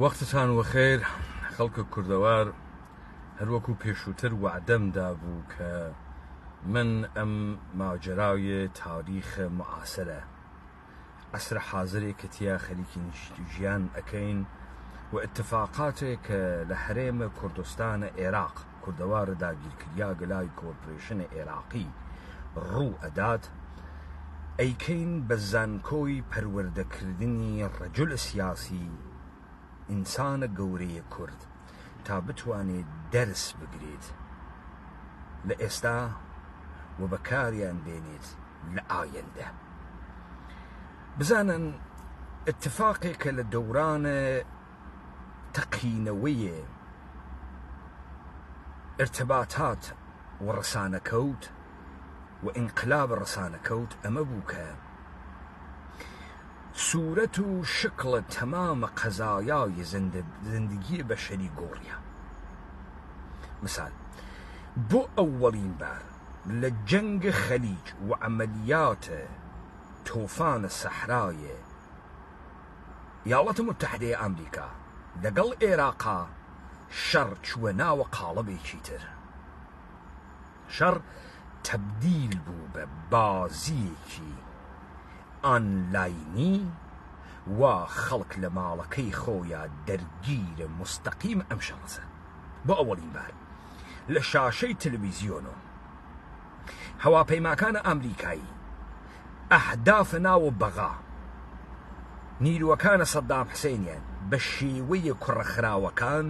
وەختتان وەخێر خەڵکە کوردەوار هەروەکو پێشووتر وعدەم دابوو کە من ئەم ماجراوی تاریخ معاسرە عەسرە حازرێک کە تیا خەریکی ژیان ئەکەین و اتفاقاتێک کە لە هەرێمە کوردستانە عێراق کوردەوارە داگیرکریا گەلای کۆرپۆرێشنە عێراقی ڕوو ئەدات ئەیکەین بە زانکۆی پەروەردەکردنی ڕەجولە سیاسی ئینسانە گەورەیە کورد تا بتوانێت دەرس بگرێت لە ئێستا و بەکاریان بێنێت لە ئایندە. بزانن اتفاقێکە لە دەورانە تەقینەوەیە ارتباطات و ڕسانەکەوت و ئینقلاب ڕسانەکەوت ئەمە بوو کە سوورەت و شکڵە تەمامە قەزایای زندگی بەشەری گۆڕیە. مثال بۆ ئەووەڵین بار لە جەنگە خەلیج و عەمەلیاتە تۆفانە سەحرایە یاڵەتە متحدەیە ئەمریکا لەگەڵ عێراقا شەڕ چووە ناوە قاڵەبێکی تر. شەڕ تەبدیل بوو بە بازیەکی ئانلاینی و خەڵک لە ماڵەکەی خۆیان دەرگیرە مستەقیم ئەم شەڕەسە. بۆ ئەوەڵین بار لە شاشەی تەلەڤیزیۆن و هەواپەیماکانە ئەمریکایی ئەهدافە ناوە بەغا نیروەکانە سەدام حوسێنیان بە شێوەیە کوڕەخراوەکان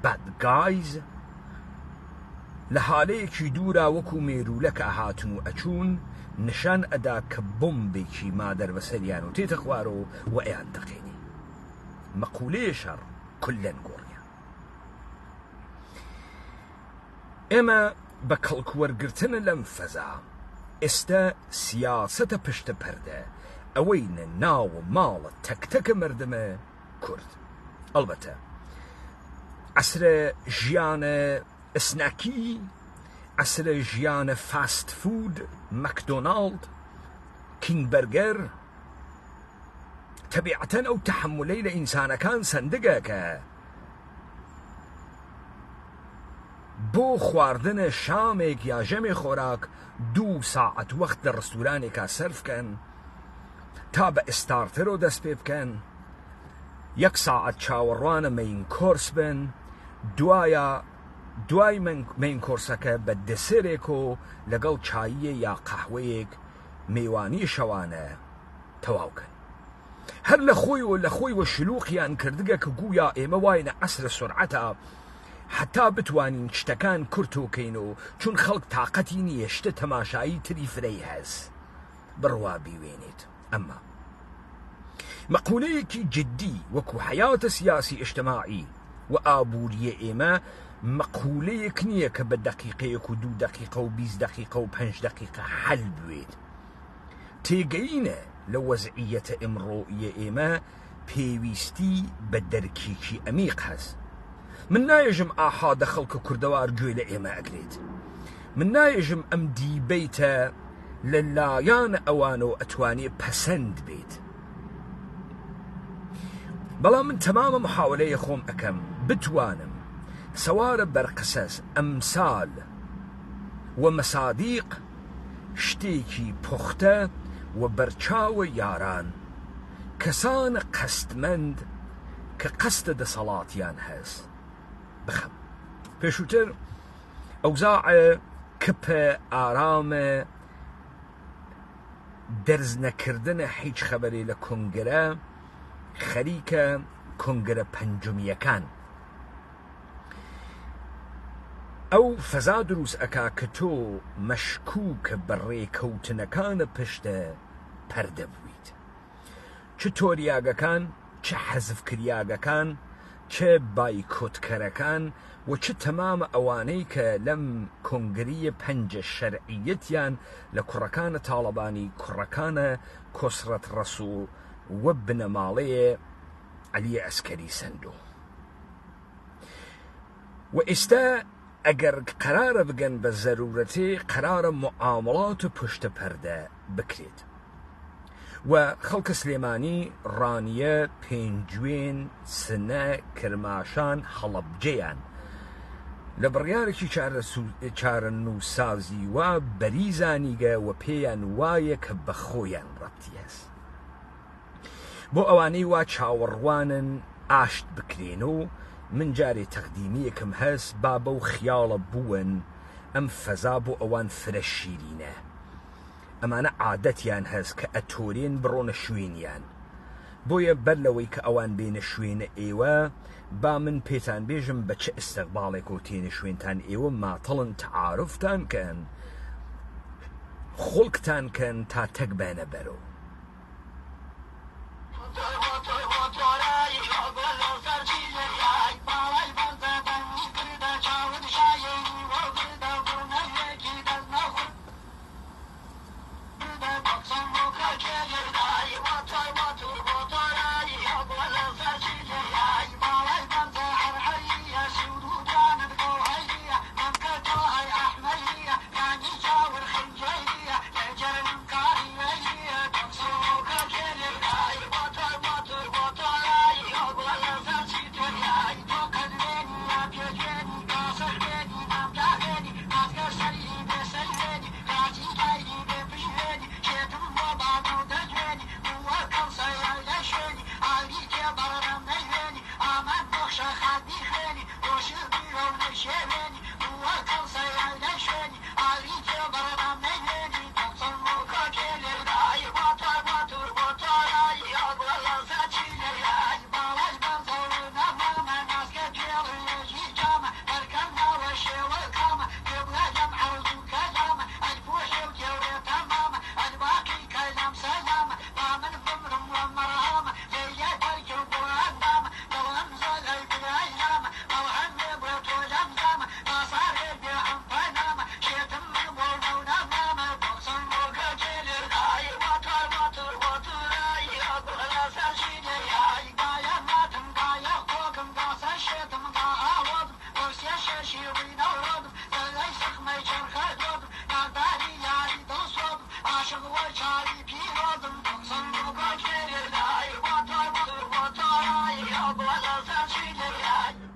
بەدگایز لە حالەیەکی دوورا وەکو مێرولەکە هاتن و ئەچوون نیشان ئەدا کە بۆمبێکی مادەر بەسەریان و تێتە خوارەوە و ئەیان دەقێنی. مەقولەیە شەڕ کولەن گۆڕیە. ئێمە بە کەڵکوەرگرتنە لەم فەزا ئێستا سیاسەتە پشتە پەردە ئەوەینە ناوە ماڵە تەکتەکە مردمە کورد. ئەڵبەتە عەسرە ژیانە ئسناکی، عەسرە ژیانە فاست فود، مەکدۆناڵد، کینگبەرگەر تەبیعەتەن ئەو تەحملەی لە ئینسانەکان سندگە کە بۆ خواردنە شامێک یا ژەمێ خۆراک 2 ساعەت وەخت لە ڕستورانێکا سەرفکەن تا بە ئستارتەرۆ دەست پێ بکەن 1 ساعەت چاوەڕوانە مەین کۆرس بن دوای مەین کۆرسەکە بە دەسێرێک و لەگەڵ چاییە یا قەحوەیەک میوانی شەوانە تەواوکەن. هەر لە خۆی و شلوقیان کردگە کە گویا ئێمە واینە عەسرە سورعەتە حتا بتوانین شتەکان کورتۆکەین و چون خەڵک تااقەتی نییە شتە تەماشایی تری فرەی هەز بڕوا بیوێنێت. ئەمما مەقولەیەکی جددی وەکو حیاتە سیاسی ئیجتیماعی و ئابووریە ئێمە مەقولەیەک نییە کە بە دەقیقەیەک و 2 دقیقە و 20 دقیقە و 5 دقیقە حەل بوێت. تێگەینە لە وەزعیەتە ئەمڕۆیە ئێمە پێویستی بە دەرکێکی ئەمیق هەست. من نایەژم ئاحادە خەڵکە کوردەوار گوێ لە ئێمە ئەگرێت. من نایەژم ئەم دیبەیتە لە لایەنە ئەوانەوە ئەتوانێ پەسەند بێت. بەڵام من تەمامە محاولەیە خۆم ئەکەم بتوانم سەوارە بەرقسەس ئەمسال و مەسادیق شتێکی پوختە و بەرچاوە یاران کەسانە قەستمەند کە قەستە دەسەڵاتیان هەست بخەم. پێشووتر ئەوزاعە کپە ئارامە دەرز نەکردنە هیچ خەبەرێ لە کۆنگرە خەریکە کۆنگرە پەنجومیەکان. ئەو فەزا دروست ئەکا کە تۆ مەشکووکە بەڕێکەوتنەکانە پشتە پەردە بوویت. چ تۆریاگەکان، چ حەزفکریاگەکان، چ بایکۆتکەرەکان و چ تەمامە ئەوانەی کە لەم کۆنگریە پەنجە شەرعیەتیان لە کوڕەکانە تاڵەبانی کوڕەکانە کۆسڕەت ڕەسوو و بنەماڵەیە عەلیە ئەسکەری سەندۆ. و ئێستا ئەگەر قەرارە بگەن بە زەرورەتێ قەرارە معامڵات و پشتە پەردە بکرێت و خەڵکە سلێمانی ڕانیە پێنجوێن سنە کرماشان هەڵەبجەیان لە بڕیارێکی چارە نووسازی و بەریزانیگە و پێیان وایە کە بە خۆیان ڕەتی هەست بۆ ئەوانەی وا چاوەڕوانن ئاشت بکرێن و من جارێ تەقدیمیەکەم هەست با بەو خیاڵە بوون ئەم فەزا بۆ ئەوان فرە شیرینە ئەمانە عادەتیان هەست کە ئەتۆرێن بڕۆنە شوێنیان بۆیە بەر لەوەی کە ئەوان بێنە شوێنە ئێوە با من پێتان بێژم بە چه ئستەقباڵێک و تێنە شوێنتان ئێوە ماتەڵن تعارفتان کەن خۆڵکتان کەن تا تەک بێنە بەرەوە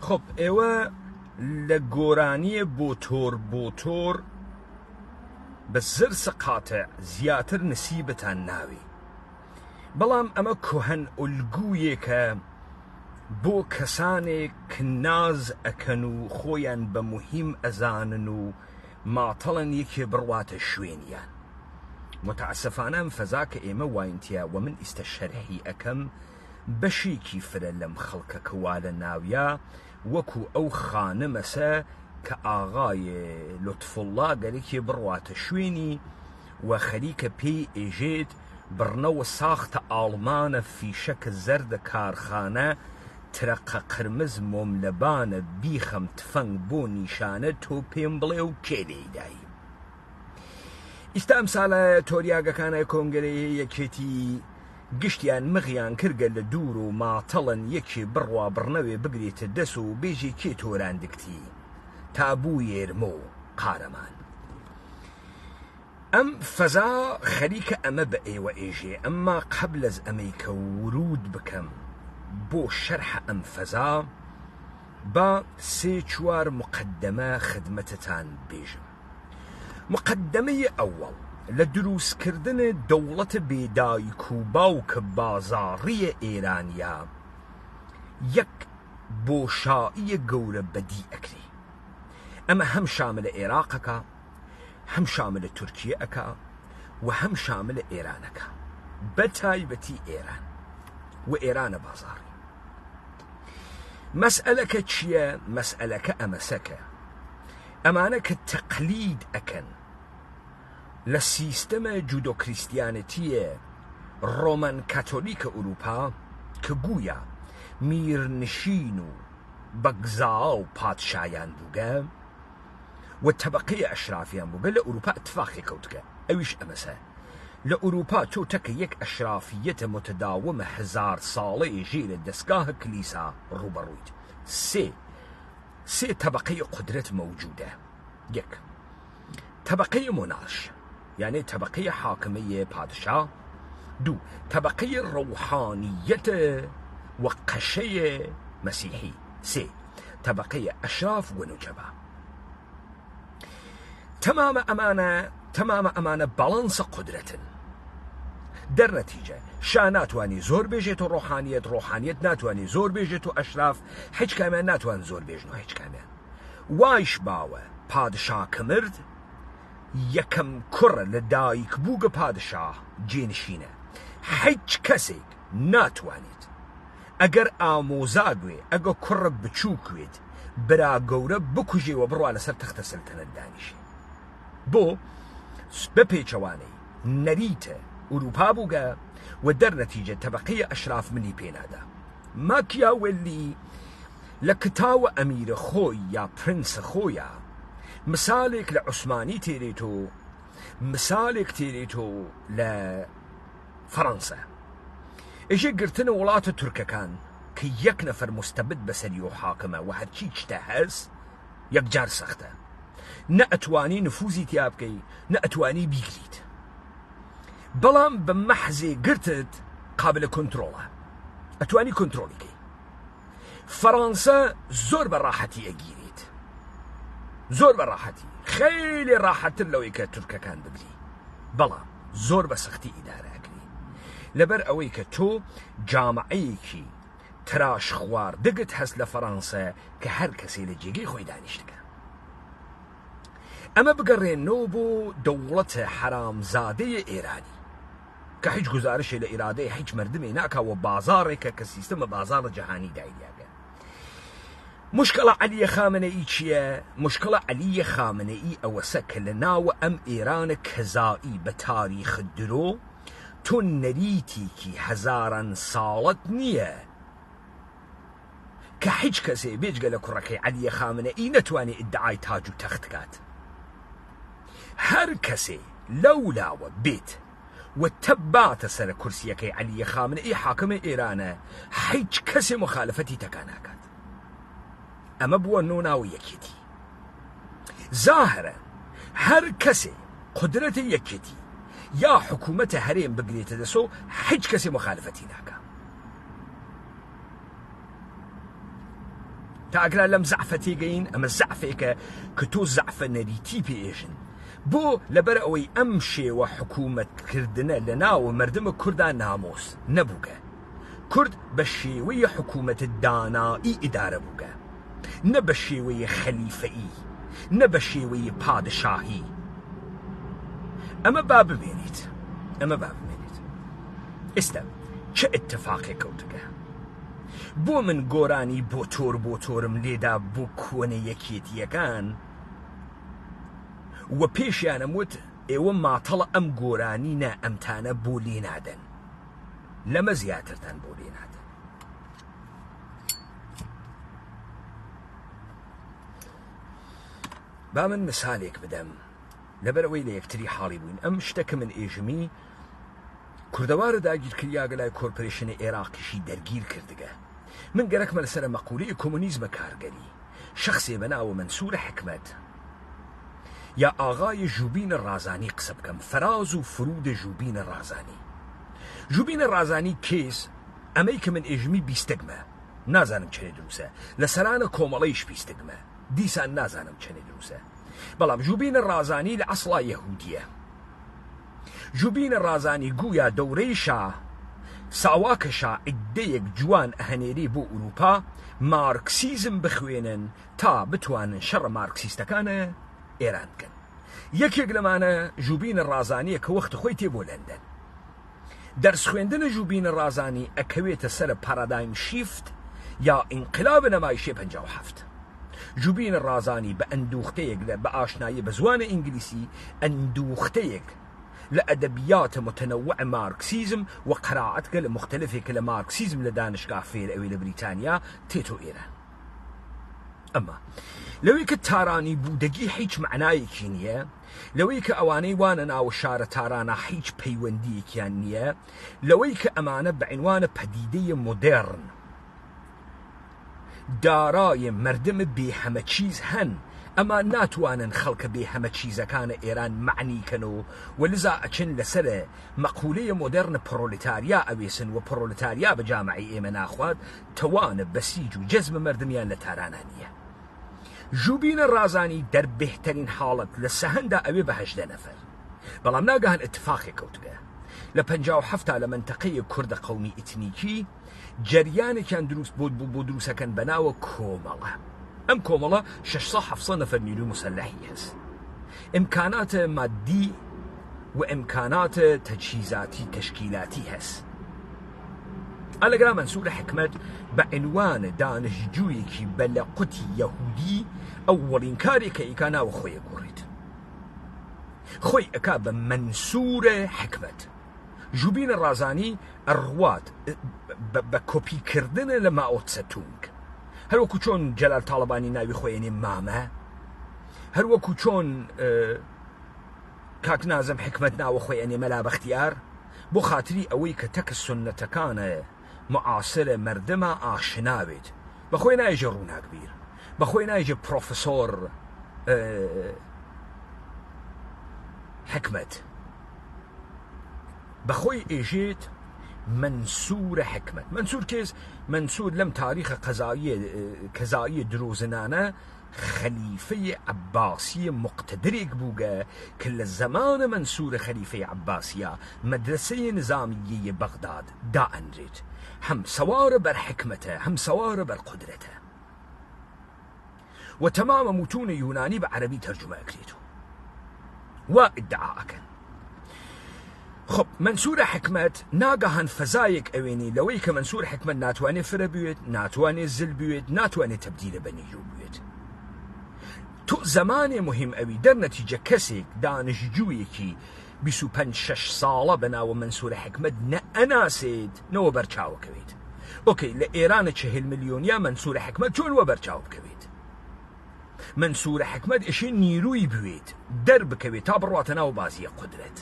خب ئێوە لە گۆرانیە بۆ تۆر بە زرس قاتع زیاتر نسیبتان ناوی بەڵام ئەمە کۆهەن ئولگویەکە بۆ کەسانێک ناز ئەکەن و خۆیان بە موهیم ئەزانن و ماتەڵن یەکێ بڕواتە شوێنیان متعسفانە ئەم فەزا کە ئێمە واینتیا و من ئیستە شەرحی ئەەکەم بەشێکی فرە لەم خەڵکە کەوا لە ناویە وەکو ئەو خانەمەسە کە ئاغای لطفڵڵا گەرێکی بڕواتە شوێنی و خەریکە پێی ئێژێت بڕنەوە ساختە ئاڵمانە فیشەکە زەردە کارخانە ترەقە قرمز مۆملەبانە بیخەم تفەنگ بۆ نیشانە تۆ پێم بڵێ و کێلەیدایی ئیستا ئەم ساڵە تۆریاگەکانە کۆنگرەیە یەکێتی گشتیان مغیان کردگە لە دوور و ماتەڵن یەکێ بڕوا بڕنەوێ بگرێتە دەس و بێژی کێ تۆراندکتی تابوو یێرمە و قارەمان ئەم فەزا خەریکە ئەمە بە ئێوە ئێژێ ئەمما قەبل ئەز ئەمەی کە ورود بکەم بۆ شەرحە ئەم فەزا با سێ چوار مقدمە خدمەتتان بێژم مقدمەی ئەوەڵ لە دروستکردن دەوڵەتە بێدایک و باوکە بازاڕیە ئێرانیا یەک بۆشاییە گەورە بەدی ئەکرێ ئەمە هەم شاملە عێراقەکە هەم شاملە تورکیە ئەکا و هەم شاملە ئێرانەکە بە تایبەتی ئێران و ئێرانە بازاڕی مەسئلەکە چییە؟ مەسئلەکە ئەمەسەکە ئەمانە کە تەقلید ئەکەن لە سیستەمە جودۆ کریستیانەتیە ڕۆمەن کاتۆلیکە ئوروپا کە گویا میرنشین و بەگزا و پادشایان بووگە و تەبەقەی ئەشرافیان بووگە لە ئوروپا اتفاقی کەوتگە ئەویش ئەمەسە لە ئوروپا تۆ تەکە یەک ئەشرافیەتە متداومە هزار ساڵەی ژێرە دەستگاهە کلیسا ڕوبەڕوویت سێ تەبەقەی قدرەت مەوجودە یەک تەبەقەی مۆناش یعنی تەبەقەی حاکمەیە پادشا 2 طبقة روحانية وقشية مسيحي. 3 طبقة أشراف ونجباء. تمام أمانة بالانس قدرة. در نتيجة شا ناتواني زور بيجيتو روحانيت ناتواني زور بيجيتو أشراف، هيج كمان ناتوان زور بيجنو هيج كمان. وايش باوة پادشاه كمرد يكم كرة لدايك بوغ پادشاه جينشينه، هيج كسيك ناتوانيت اگر آموزاگوي اگر كرة بچوكويت برا گورة بكوجي وبرو على سر تخت سلطنة دانشي بو بپیچواني نريته أوروبا بوغا ودر نتيجة طبقية أشراف مني بينادا. ماكيا واللي لكتاو أمير خوي يا برنس خويا مثالك لعثماني تيريتو، مثالك تيريتو لفرنسا. اجي قرتنا ولات تركا كان كي يك نفر مستبد بسريو حاكمة وهرشي اجتهز يك جار سخته نأتواني نفوزي تيابكي نأتواني بيكريت بلام بمحزي قرتت قابل كنترولها أتواني كنتروليكي. فرنسا زور براحتي أجيريت زور براحتي خيلي راحة لويكا تركا كان بقلي بلام زور بسختي إدارة أكلي لبر أويكا تو جامعيكي تراش خوار دقت هس لفرنسا كهر كسي لجيجي خوي دانشتكا. أما بقرين نوبو دولة حرام زادية إيراني كحيج گزارش لإرادة حيج مردمي ناكا وبازارك كسيستم بازار جهاني دايلياغا. مشكلة علي خامنئي چيا؟ مشكلة علي خامنئي أوسك لناو أم إيران كزائي بتاريخ الدرو تو نريتي كي هزارا صالت نية كحيج كسي بيجغل كركي علي خامنئي نتواني ادعاي تاجو تختكات. هر كسي لولا وبيت وتبات سر كرسيكي علي خامنئي حاكم إيران حيج كسي مخالفتي تكاناكات. أما بوانونا ويكيتي ظاهرا هر كسي قدرة يكيتي يا حكومة هرين بقريت دسو حيج كسي مخالفتي ناكا. تاقلا لم زعفتي جين أما زعفيك كتو زعفة نريتي بيجن بو لبرأوي أمشي وحكومة كردنا لنا ومردم كردان ناموس نبوغا كرد بشيوية حكومة الدانائي إدارة بوغا نبشيوية خليفئي نبشيوية پادشاهي. أما باب مينيت استا چه اتفاقي كوتكا بو من گوراني بوتور مليدا بو كونه يكيت يكان وبيشيانا موت ايوه ما طلع ام گوراني نا امتانا بولي نادن لما زياترتان بولي نادن. بامن مثاليك بدم لبروي ليكتري حالي بوين ام اشتك من ايجمي كردوار داجير كرياغلاي كوربريشن عراقي شي درگير كردگه من قرك ملسر مقولي كومونيزم كارگري شخصي بنا ومنسور حكمت يا آغاي جوبين الرازاني قصب كم فراز وفرود جوبين الرازاني كيس أميك من إجمي بيستقمة نازانم چني دروسه لسرانا كوماليش بيستقمة ديسان نازانم چني دروسه بلام جوبين الرازاني لأصلا يهودية. جوبين الرازاني قويا دوريشا ساواكشا اديك جوان اهنيري بو أوروبا ماركسيزم بخوينن تا بتوانن شر ماركسيستكان إيران كان يكيق لمانا جوبين الرازاني كوقت خويتي بو لندن درس خويندن جوبين الرازاني اكويت سر بارادايم شيفت يا انقلاب نمايشي 57. جوبين الرازاني باندوختيك باشناي بزوان انجليسي اندوختيك لأدبيات متنوعة ماركسيزم وقراءتك المختلفة كالماركسيزم لدانشقاه في أوي لبريطانيا تيتو إيران. أما لويك التاراني بودقي حيج معناي كينيا لويك أواني وانا وشارة تارانا حيج بيوندي كيانيا لويك أمانة بعنوان بديدية مودرن داراي مردم بي همه چيز هن ئەما ناتوانن خەڵکە بێ هەمە چیزەکانە ئێران معنیکەنەوە ولذا ئەچن لەسەر مەقولەیە مۆدەرن پرۆلتاریا ئەوێسن و پرۆلتاریا بە جامعی ئێمە ناخوات تەوانە بەسیج و جەزمە مردمیان لە تارانانیە. ژوبینە ڕازانی دەربێترین حاڵەت لە سەهەندا ئەوێ بە 18 نەفەر بەڵام ناگەهان اتفاقی کەوتگە لە 57 لە منتەقەی کوردە قەومی ئیتنیکی جەریانێکیان دروست بۆ دروستەکەن بەناوە کۆمەڵە. ئەم کۆمەڵە 600-700 نەفەر نیروی مسلحی هەست، ئیمکانات مادی و ئیمکانات تەجهیزاتی تشکیلاتی هەست. ئەلەگرا مەنسوور حکمت بە عنوان دانشجوویەکی بە لە قوتی یەهودی ئەوەڵین کارێکە ئیکا ناوە خۆیە گۆڕێت، خۆی ئەکا بە مەنسوور حکمت. ژوبینە ڕازانی ئەڕوات بە کۆپیکردنە لە ماۆ تسەتونگ، هەروەکو چۆن جەلال تاڵەبانی ناوی خۆیێنێ مامە، هەروەکو چۆن کاک نازم حکمت ناوە خۆی ئەنێ مەلا بەختیار بۆ خاتری ئەوەی کە تەکە سنەتەکانە معاسرە مردمە ئاشناوێت، بەخۆی نایژە ڕووناکبیر، بەخۆی نایژە پرۆفسۆر حکمت، بەخۆی ئێژێت منسوور حکمت. منسوور کێز؟ منسوور لەم تاریخە کەزایی درۆزنانە خەلیفەی عەباسی مقتدرێک بووگە کە لە زەمانە منسوور خەلیفەی عەباسیە مەدرسەی نظامیەی بەغداد دائەنرێت، هەم سەوارە بەر حکمەتە هەم سەوارە بەر قودرەتە و تەمامە متونە یونانی بە عەرەبی تەرجمە ئەکرێت و ئیدعا ئەکەن. خب منسوور حکمت ناگەهان فەزایەک ئەوێنی لەوەی کە منسوور حکمت ناتوانێت فرە بوێت، ناتوانێت زل بوێت، ناتوانێت تەبدیلە بە نیرو بوێت. تو زەمانێ مهم ئەوی دەرنەتیجە کەسێک دانشجوویەکی 25-6 ساڵە بەناوە منسوور حکمت ئەناسێت نەوە بەرچاوەکەوێت. ئۆکەی لە ئێرانە 40 ملیۆنیا منسوور حکمت چۆن وە بەرچاو بکەوێت؟ منسوور حکمت ئێشێ نیروی بوێت دەربکەوێت تا بڕواتە ناو بازیە قودرەت.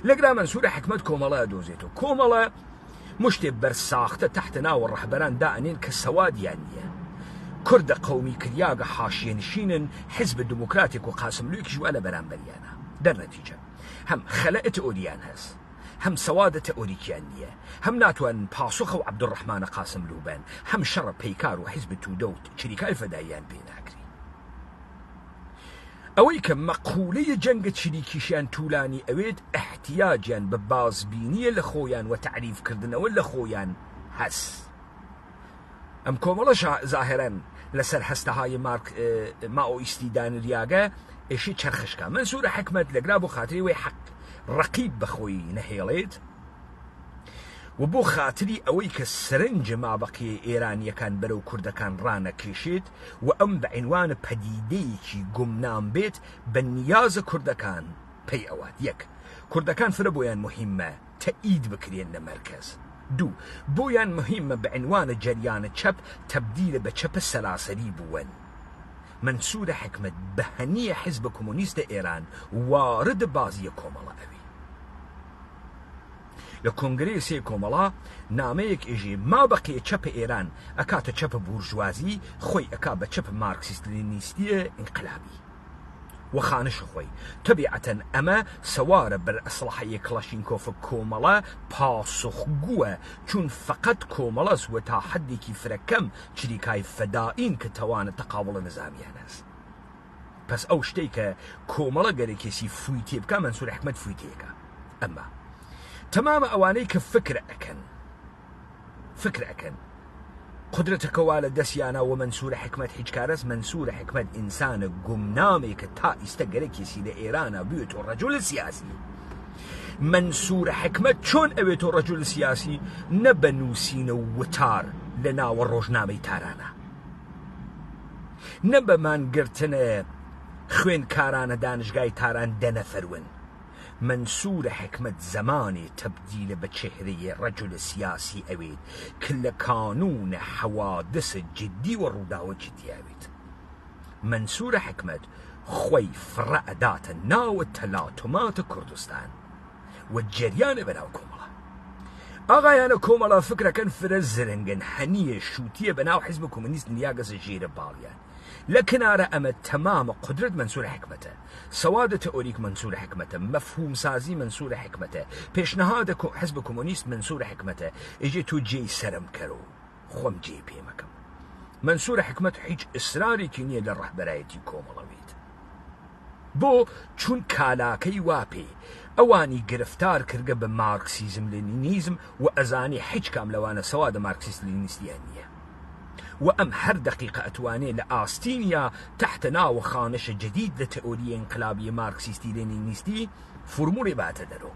لەگرا منسوور حکمت کۆمەڵە دۆزێتەوە، کۆمەڵە مشتێ بەرساختە تحت ناوە ڕەحبەران دائەنێن کە سەوادیان نییە، کوردە قەومی کریاگە حاشیە نشینن، حزب دموکراتێک و قاسملوویەکیش وا لە بەرامبەریانە. دەرنەتیجە هەم خەلەئە تەئۆریان هەست، هەم سەوادە تەئۆریکیان نییە، هەم ناتوانن پاسۆخە و عەبدوڕەحمانە قاسملوو بن، هەم شەڕە پەیکار و حیزب توودە و چریکای فەداییان پێ ناکری. ئەوەی کە مەقولەیە جەنگە چریکیشیان توولانی ئەوێت احتیاجیان بە بازبینیە لە خۆیان و تعریفکردنەوە لە خۆیان هەست. ئەم کۆمەڵە زاهرەن لەسەر هەستەهای ماۆئیستی دانریاگە ئێشی چرخشکە. منسوور حکمت لەگرا بۆ خاتری وی حەق ڕەقیب بەخۆی نەهێڵێت و بۆ خاتری ئەوەی کە سرنج مابەقی ئێرانیەکان بەرەو کوردەکان ڕانەکێشێت و ئەم بە عنوانە پەدیدەیەکی گومنام بێت بە نیازە کوردەکان پێی ئەوات. یەک، کوردەکان فرە بۆیان مهمە تەئید بکرێن لە مەرکەز. دوو، بۆیان مهمە بە عنوانە جەریانە چەپ تەبدیلە بە چەپە سەراسەری بوون. منسوور حکمت بە هەنیە حیزب کۆمۆنیستە ئێران وارد بازیە کۆمەڵە ئەوی. لە کۆنگرێسێ کۆمەڵا نامەیەک ئێژێ مابەقیە چەپە ئێران ئەکاتە چەپە بورژوازی، خۆی ئەکا بە چەپە مارکسیست لێنینیستیە ئینقلابی و خانش خۆی. تەبیعەتەن ئەمە سەوارە بەر ئەسلحەیە کڵاشینکۆفە کۆمەڵە پاسخگووە، چون فقط کۆمەڵەس و تا حدێکی فرەکەم چریکای فەدائین کە تەوانە تەقاوڵە نظامیان هەست. پس ئەو شتەی کە کۆمەڵە گەرەکێسی فوی تێ بکە منسوور حکمت فوی تێکە. ئەمە تەمامە ئەوانەی کە فکر ئەکەن قدرەتەکەوا لە دەستیانە و منسوور حکمت هیچ کارەس. منسوور حکمت ئینسانە گومنامێکە تا ئیستە گەرەکێسی لە ئێرانە بوێتەوە ڕەجوڵە سیاسی. منسوور حکمت چۆن ئەوێتەوە ڕەجوڵە سیاسی؟ نە بە نووسینە وتار لە ناوە ڕۆژنامەی تارانە، نە بە مانگرتنە خوێندکارانە دانشگای تاران دەنەفەرون. منسوور حکمت زمانی تبدیل بە چهرەیە ڕەجوڵە سیاسی ئەوێت کە لە کانونە حەوادث جدی و ڕووداوە جدیاوێت. منسوور حکمت خۆی فرە ئەداتە ناوە تەلاتۆماتە کوردستان و جەریانە بەناو کۆمەڵە. ئاغایانە کۆمەڵە فکرەکەن فرە زرنگن، هەنیە شووتیە بەناو حیزب کۆمۆنیست نیاگەزە ژێرە باڵیان. لكنارة أما تمام قدرة منصور حكمته، سواد تأوريك منصور حكمته، مفهوم سازي منصور حكمته، پیشنهاد حزب كومونيست منصور حكمته، اجي تو جي سرم كرو خوم جي بيمكم منصور حكمت هیچ إصراري كينية للرهبرايتي كوملويت بو چون كالاكي وابي اواني گرفتار كرگه بماركسيزم لينينيزم وازاني هیچ كام لوانا سواد ماركسيست لينيستيانية وأم هر دقيقة أتواني لآستينيا تحت ناو خانش جديد لتأورية انقلابية ماركسيستي لينينيستي فرمولي باتدرو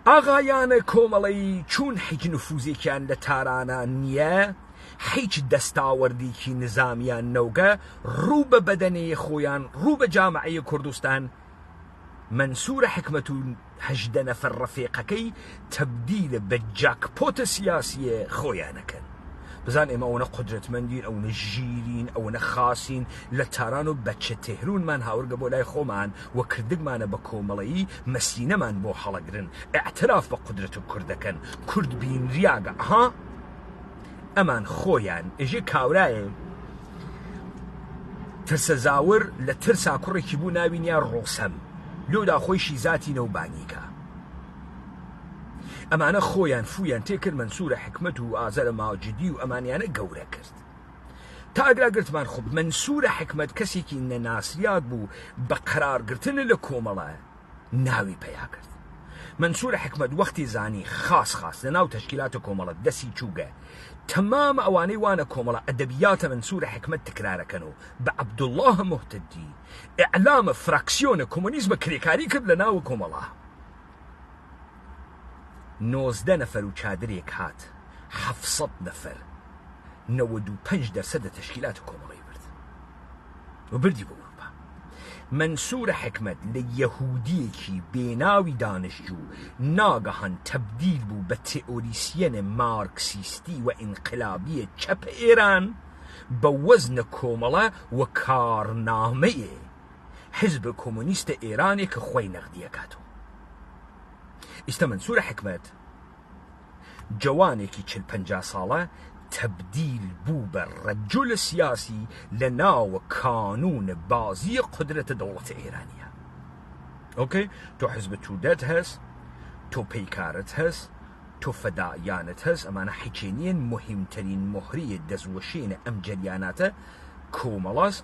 آغایان کۆمەڵی چون هیچ نفوزێکیان لە تارانە نییە، هیچ دەستاوەردێکی نظامیان نەوگە، ڕوو بە بەدەنەی خۆیان، ڕوو بە جامعەی کوردستان، منصور حکمت و 18 نەفەر ڕەفیقەکەی تەبدیل بە جاکپۆتە سیاسیە خۆیانەکەن. بزان ئێمە ئەوەنە قودرەتمەندین، ئەوەنە ژیرین، ئەوەنە خاسین لە تاران و بەچە تێهرونمان هاورگە بۆ لای خۆمان و کردگمانە بە کۆمەڵەیی مەسینەمان بۆ هەڵەگرن، ئاعتراف بە قودرەت و کوردەکەن، کورد بینریاگە ئەها ئەمان خۆیان ئێژێ کاورایە ترسەزاور لە ترسا کوڕێکی بوو ناوینیا ڕۆسەم لۆدا خۆیشی ذاتی نەوبانیکە. ئەمانە خۆیان فویان تێکرد منصور حکمت و ئازەرە ماجدی و ئەمانیانە گەورە کرد. تا ئەگراگرتمان خۆب منصور حکمت کەسێکی نەناسیات بوو بە قەرارگرتن لە کۆمەڵە ناوی پەیا کرد. منصور حکمت وەختی زانی خاص لە ناو تەشکیلاتە کۆمەڵە دەستی چووگە تەمام ئەوانەی وانە کۆمەڵە ئەدەبیاتە منصور حکمت تکرارەکەن و بە عەبدوڵڵاه موحتەدی ئیعلامە فراکسیۆنە کۆمۆنیزمە کرێکاری کرد لە ناو کۆمەڵە. 19 نەفەر و چادرێک هات 700 نەفەر 95% تەشکیلاتە کۆمەڵی برد و بردی بۆ ئەوروپا. منصور حکمت لە یەهودیەکی بێناوی دانشجوو ناگەهان تەبدیل بوو بە تئۆریسیەنە مارکسیستی و ئینقلابیە چەپ ئێران بە وەزنە کۆمەڵە و کارنامەیە حزب کۆمۆنیستە ئێرانێ کە خۆی نەغدیەکاتەوە. ئێستا منصور حکمت جوانێکی 40-50 ساڵە تبدیل بوو بە ڕەجۆلە سیاسی لە ناوە کانون بازی قدرەتە دەوڵەتە ئێرانیە. ئۆکەی تۆ حزب تودەت هەست، تۆ پەیکارت هەست، تۆ فەدایانت هەست، ئەمانە حیچێنیان مهمترین مهریە دەستوەشێنە ئەم جەریاناتە کۆمەڵاس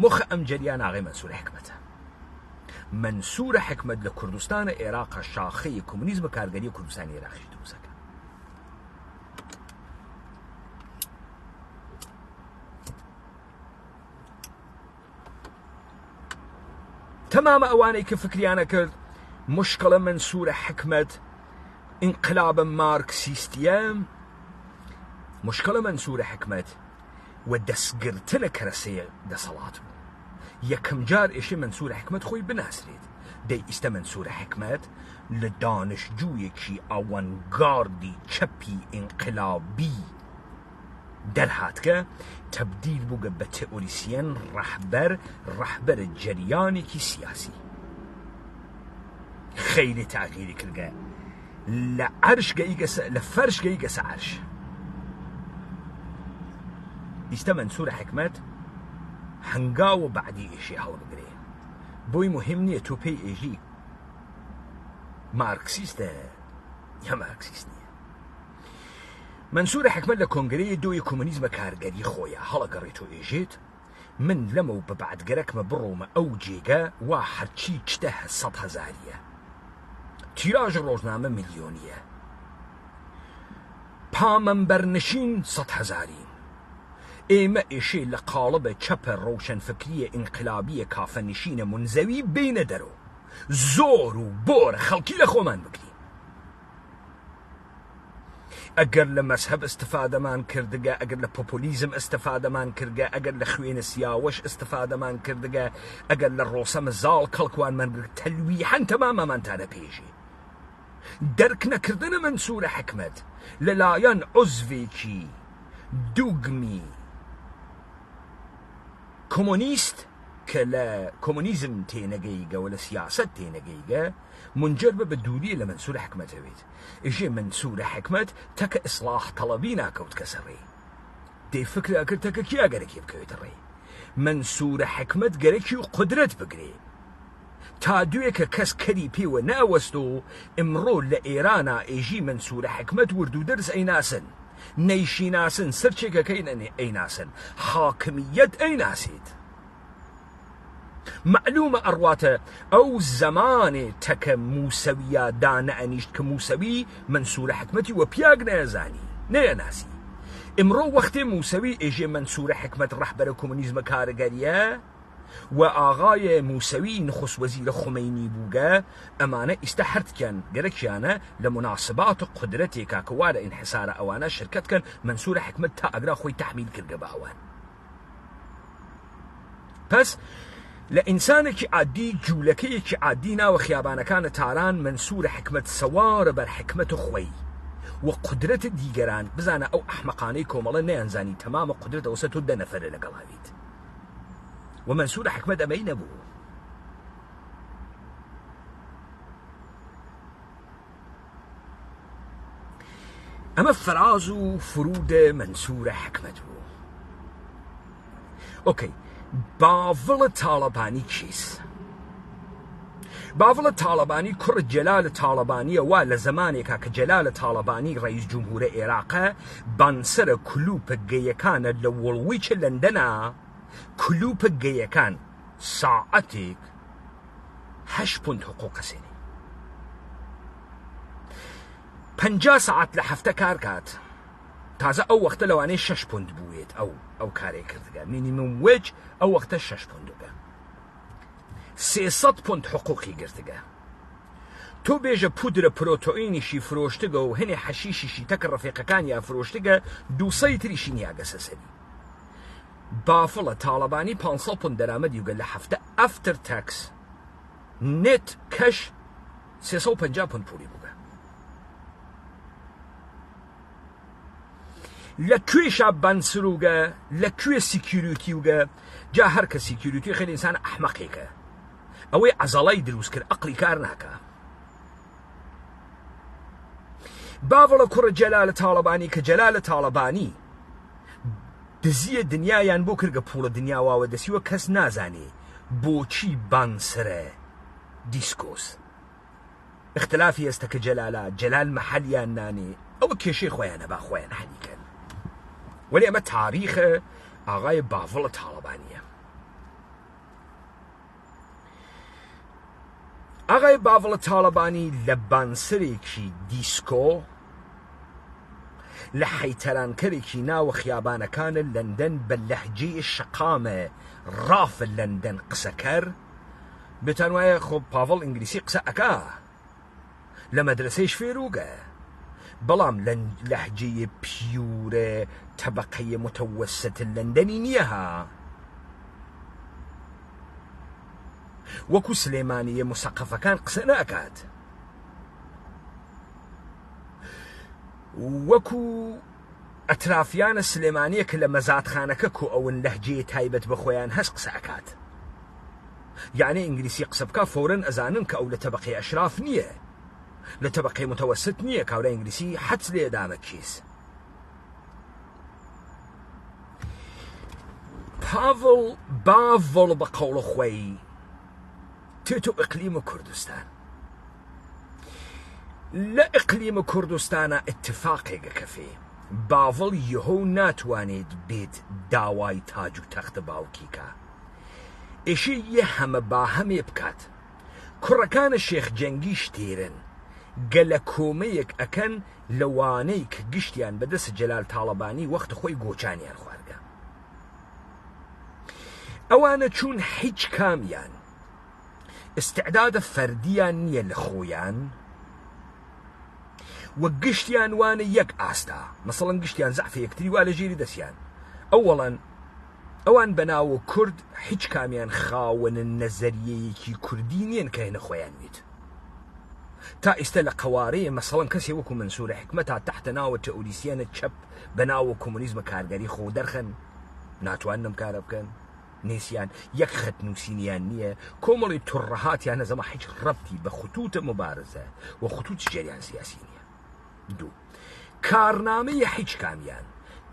مخ ئەم جەریان ئاغای منصور حکمەتە. منصور حکمت لە کوردستانە عێراقە شاخەی کۆمونیزمە کارگەری کوردستانی عێراقی دروستەکە. تمام ئەوانەی کە فکریانە کرد مشکلە منصور حکمت انقلاب مارکسیستیە، مشکلە منصور حکمت و دەستگرتنە کەرەسەیە دەسەڵات بوو. یەکەم جار ئێشێ منصور حکمت خۆی بناسرێت دەی ئیستە منصور حکمت لە دانشجوویەکی ئاوەنگاردی چەپی ئینقلابی دەرهاتکە تبدیل بووگە بە تئۆریسیەن ڕەحبەرە جەریانێکی سیاسی. خەیلی تاغیری کردگە لە لە فەرش گەیگە سە عەرش. ئیستە منصور حکمت هەنگاوە بەعدی ئێشێ هەڵبگرێ بۆی مهم نییە تۆ پێی ئێژی مارکسیستە یا مارکسیست نییە. منصور حکمت لە کۆنگرەیە دۆی کۆمونیزمە کارگەری خۆیە هەڵەگەڕێتۆ ئێژێت من لەمە و بە بەعدگەرەکمە بڕۆمە ئەو جێگە وا هەرچی چتە 100,000 تیراژ ڕۆژنامە ملیۆنیە، پامەمبەرنشین 100,000. ئێمە ئێشێ لە قاڵبە چەپە ڕۆشنفکریە ئینقلابیە کافەنشینە منزەوی بینە دەرەوە زۆر و بۆرە خەڵکی لە خۆمان بکرین. ئەگەر لە مەسهەب ئستفادەمان کردگە، ئەگەر لە پۆپولیزم ئستفادەمان کردگە، ئەگەر لە خوێنە سیاوەش ئستفادەمان کردگە، ئەگەر لە ڕۆسەمە زاڵ کەڵکوانمان برد تەلویحەن تەمامەمانتانە پێژێ. دەرک نەکردنە منصور حکمت لەلایەن عوزڤێکی دوگمی کۆمۆنیست کە لە کۆمۆنیزم تێنەگەیگە و لە سیاست تێنەگەیگە منجر بە دووریە لە منصور حکمەتەوێت. ئێژێ منصور حکمت تەکە ئیسلاح تەڵەبی ناکەوت کەسەڕێ دەی فکر ئەکردەکە کیا گەرەکی بکەوێتە ڕێ منسوورە حکمت گەرەکی و قدرت بگرێ تا دوێ کە کەس کەری پێوە ناوەست و ئمڕۆ لە ئێرانە ئێژی منسوورە حکمت ورد و دەرس ئەیناسن نەیشیناسن سەرچێکەکەی ئەیناسن حاکمیەت ئەیناسێت معلومە ئەڕواتە ئەو زەمانێ تەکە موسەویە دانە ئەنیشت کە موسەوی منسوورە حکمەتی وە پیاگ نەیەزانی نەیەناسی ئمڕۆ وەختێ موسەوی ئێژێ منسوورە حکمت ڕەحبەرە کۆمونیزمە کارەگەریە و ئاغای موسەوی نخست وەزیرە خومەینی بووگە ئەمانە ئیستا هەردکەن گەرەکیانە لە مناسبات و قدرەتێکا کە وا لە ئینحسارە ئەوانە شرکەتکەن منسوورە حکمت تا ئەگرا خۆی تەحمیل کردگە بە ئەوان پس لە ئینسانێکی عادی جوولەکەیەکی عادی ناوە خیابانەکانە تاران منسوورە حکمت سەوارە بەر حکمەت خۆی و قدرەت دیگەران بزانە ئەو ئەحمەقانەی کۆمەڵە نەیانزانی تەمامە قدرەت ئەوسە تۆ دە نەفەرە لەگەڵ هەبیت و منسوورە حکمت ئەمەی نەبوو ئەمە فراز و فرودە منسوورە حکمت بوو ئۆکەی باڤڵە تاڵەبانی چیست؟ باڤڵە تاڵەبانی کوڕ جەلالە تاڵەبانیە وا لە زەمانێکا کە جەلالە تاڵەبانی ڕئیس جومهورە عێراقە بانسەرە کلوپە گەیەکانە لە وڵویچە لەندەنە کلوپە گەیەکان ساعەتێک 8 پوند حقوق سێنی 50 ساعت لە هەفتە کار کات تازە ئەو وەختە لەوانەیە 6 پوند بووێت ئەو کارێک کردگە مینیمم وێج ئەو وەختە 6 پوندگە 300 پوند حقوقی گرتگە تۆ بێژە پودرە پرۆتۆئینیشی فرۆشتگە و هەنێ حەشیشیشی تەکە ڕەفیقەکانیان فرۆشتگە 200 تریشی نیاگەسە سەری بافڵە تاڵەبانی 500 پوند دەرامەدی وگە لە هەفتە ئەفتر تاکس نێت کەش 350 پوند پولی بووگە لەکوێشە بانسروگە لەکوێ سیکیوریتیوگە جا هەر کە سیکیوریتی خێن ئینسان ئەحمەقێکە ئەوەی عەزەڵەی دروست کرد عەقلی کار ناکە باڤڵە کوڕە جەلالە تاڵەبانی کە جەلالە تاڵەبانی دزیە دنیایان بۆ کردگە پوڵە دنیاواوە دەسیوە کەس نازانێ بۆچی بانسرە دیسکۆس اختلافی ئێستا کە جەلال مەحەلیان نانێ ئەوە کێشەی خۆیانە با خۆیان حەلیکەن وەلی ئەمە تاریخە ئاغای باڤڵە تاڵەبانیە ئاغای باڤڵە تاڵەبانی لە بانسرێکی دیسکۆ لە حەیتەرانکەرێکی ناوە خیابانەکانە لەندەن بە لەهجەی شەقامە ڕافە لەندەن قسەکەر بێتان وایە خۆ پاڤڵ ئینگلیسی قسە ئەکا لە مەدرسەی فێروگە بەڵام لەهجەیە پیورە تەبەقەیە متەوەسەت لەندەنی نییە ها وەکو سلێمانیە موسەقەفەکان قسە ناکات وەکو ئەترافیانە سلێمانیە کە لە مەزادخانەکە کۆ ئەون لەهجەیە تایبەت بە خۆیان هەست قسە ئەکات یعنی ئینگلیسی قسە بکە فۆرەن ئەزانن کە ئەو لە تەبەقەی ئەشراف نییە لە تەبەقەی متەوەسط نییە کاورە ئینگلیسی حەدس لێدامە کیس باڤڵ بە قەوڵە خۆی تێتۆ ئیقلیمە کوردستان لە ئیقلیمە کوردستانە ئیتفاقێکە کەفێ باڤڵ یەهۆ ناتوانێت بێت داوای تاج و تەختە باوکیکە ئێشێ یە هەمە با هەمێ بکات کوڕەکانە شێخ جەنگیش تێرن گەلە کۆمەیەک ئەکەن لەوانەی کە گشتیان بەدەست جەلال تاڵەبانی وەختە خۆی گۆچانیان خواردە ئەوانە چوون هیچ کامیان استعدادە فەردیان نییە لە خۆیان وە گشتیان وانە یەک ئاستا مەسەڵەن گشتیان زەعفە یەکتری وا لە ژێری دەستیان ئەوەڵەن ئەوان بەناوە کورد هیچ کامیان خاوەنە نەزەریەیەکی کوردی نیەن کە هێنە خۆیان ویت تا ئێستا لە قەوارەیە مەسەڵەن کەسێ وەکو منسوورە حکمەت تا تەحتە ناوە تەئوریسیانە چەپ بەناوە کۆمونیزمە کارگەری خۆ دەرخەن ناتوانن کارە بکەن نێسیان یەک خەت نووسینیان نییە کۆمەڵی توڕەهاتیان نەزەمە هیچ ڕەبتی بە خطوتە مبارزە و خطوت جەریان سیاسی نییە دوو کارنامەیە هیچ کامیان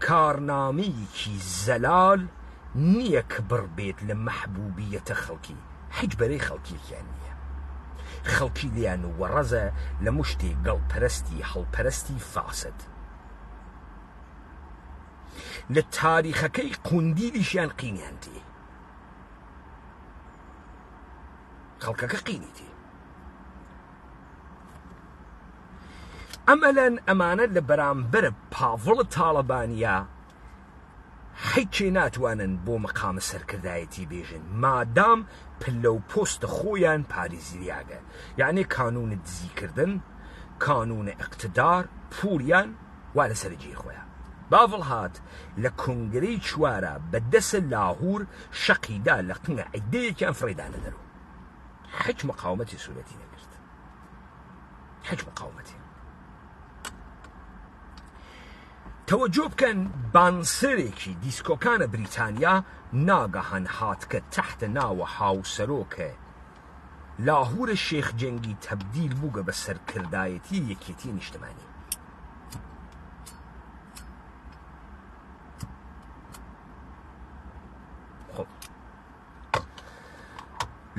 کارنامەیەکی زەلال نییە کە بڕبێت لە مەحبوبیەتە خەڵکی، هیچ بەرەی خەڵکیەکیان نییە. خەڵکی لیان و وەڕەزە لە مشتێ گەڵپەرستی هەڵپەرستی فاسد. لە تاریخەکەی قوندیلیشیان قینیان تێ، خەڵکەکە قینی تێ. ئەمەلەن ئەمانە لە بەرامبەر پاڤڵ تاڵەبانیا هیچێ ناتوانن بۆ مەقامە سەرکردایەتی بێژن مادام پلە و پۆستە خۆیان پارێزیریاگە، یعنی کانونە دزیکردن، کانونە ئیقتدار، پوڵیان وا لەسەر جێ خۆیان. باڤڵ هات لە کۆنگرەی چوارە بە دەسە لاهور شەقیدا لە قنگە عیدەیەکیان فڕێدانە دەرەوە. هیچ مقاومەتی سوورەتی نەکرد، هیچ مقاومەتی. تەوەجۆ بکەن بانسەرێکی دیسکۆکانە بریتانیا ناگەهان هاتکە تەحتە ناوە هاوسەرۆکە لاهورە شێخ جەنگی تەبدیل بووگە بە سەرکردایەتی یەکێتی نیشتمانی.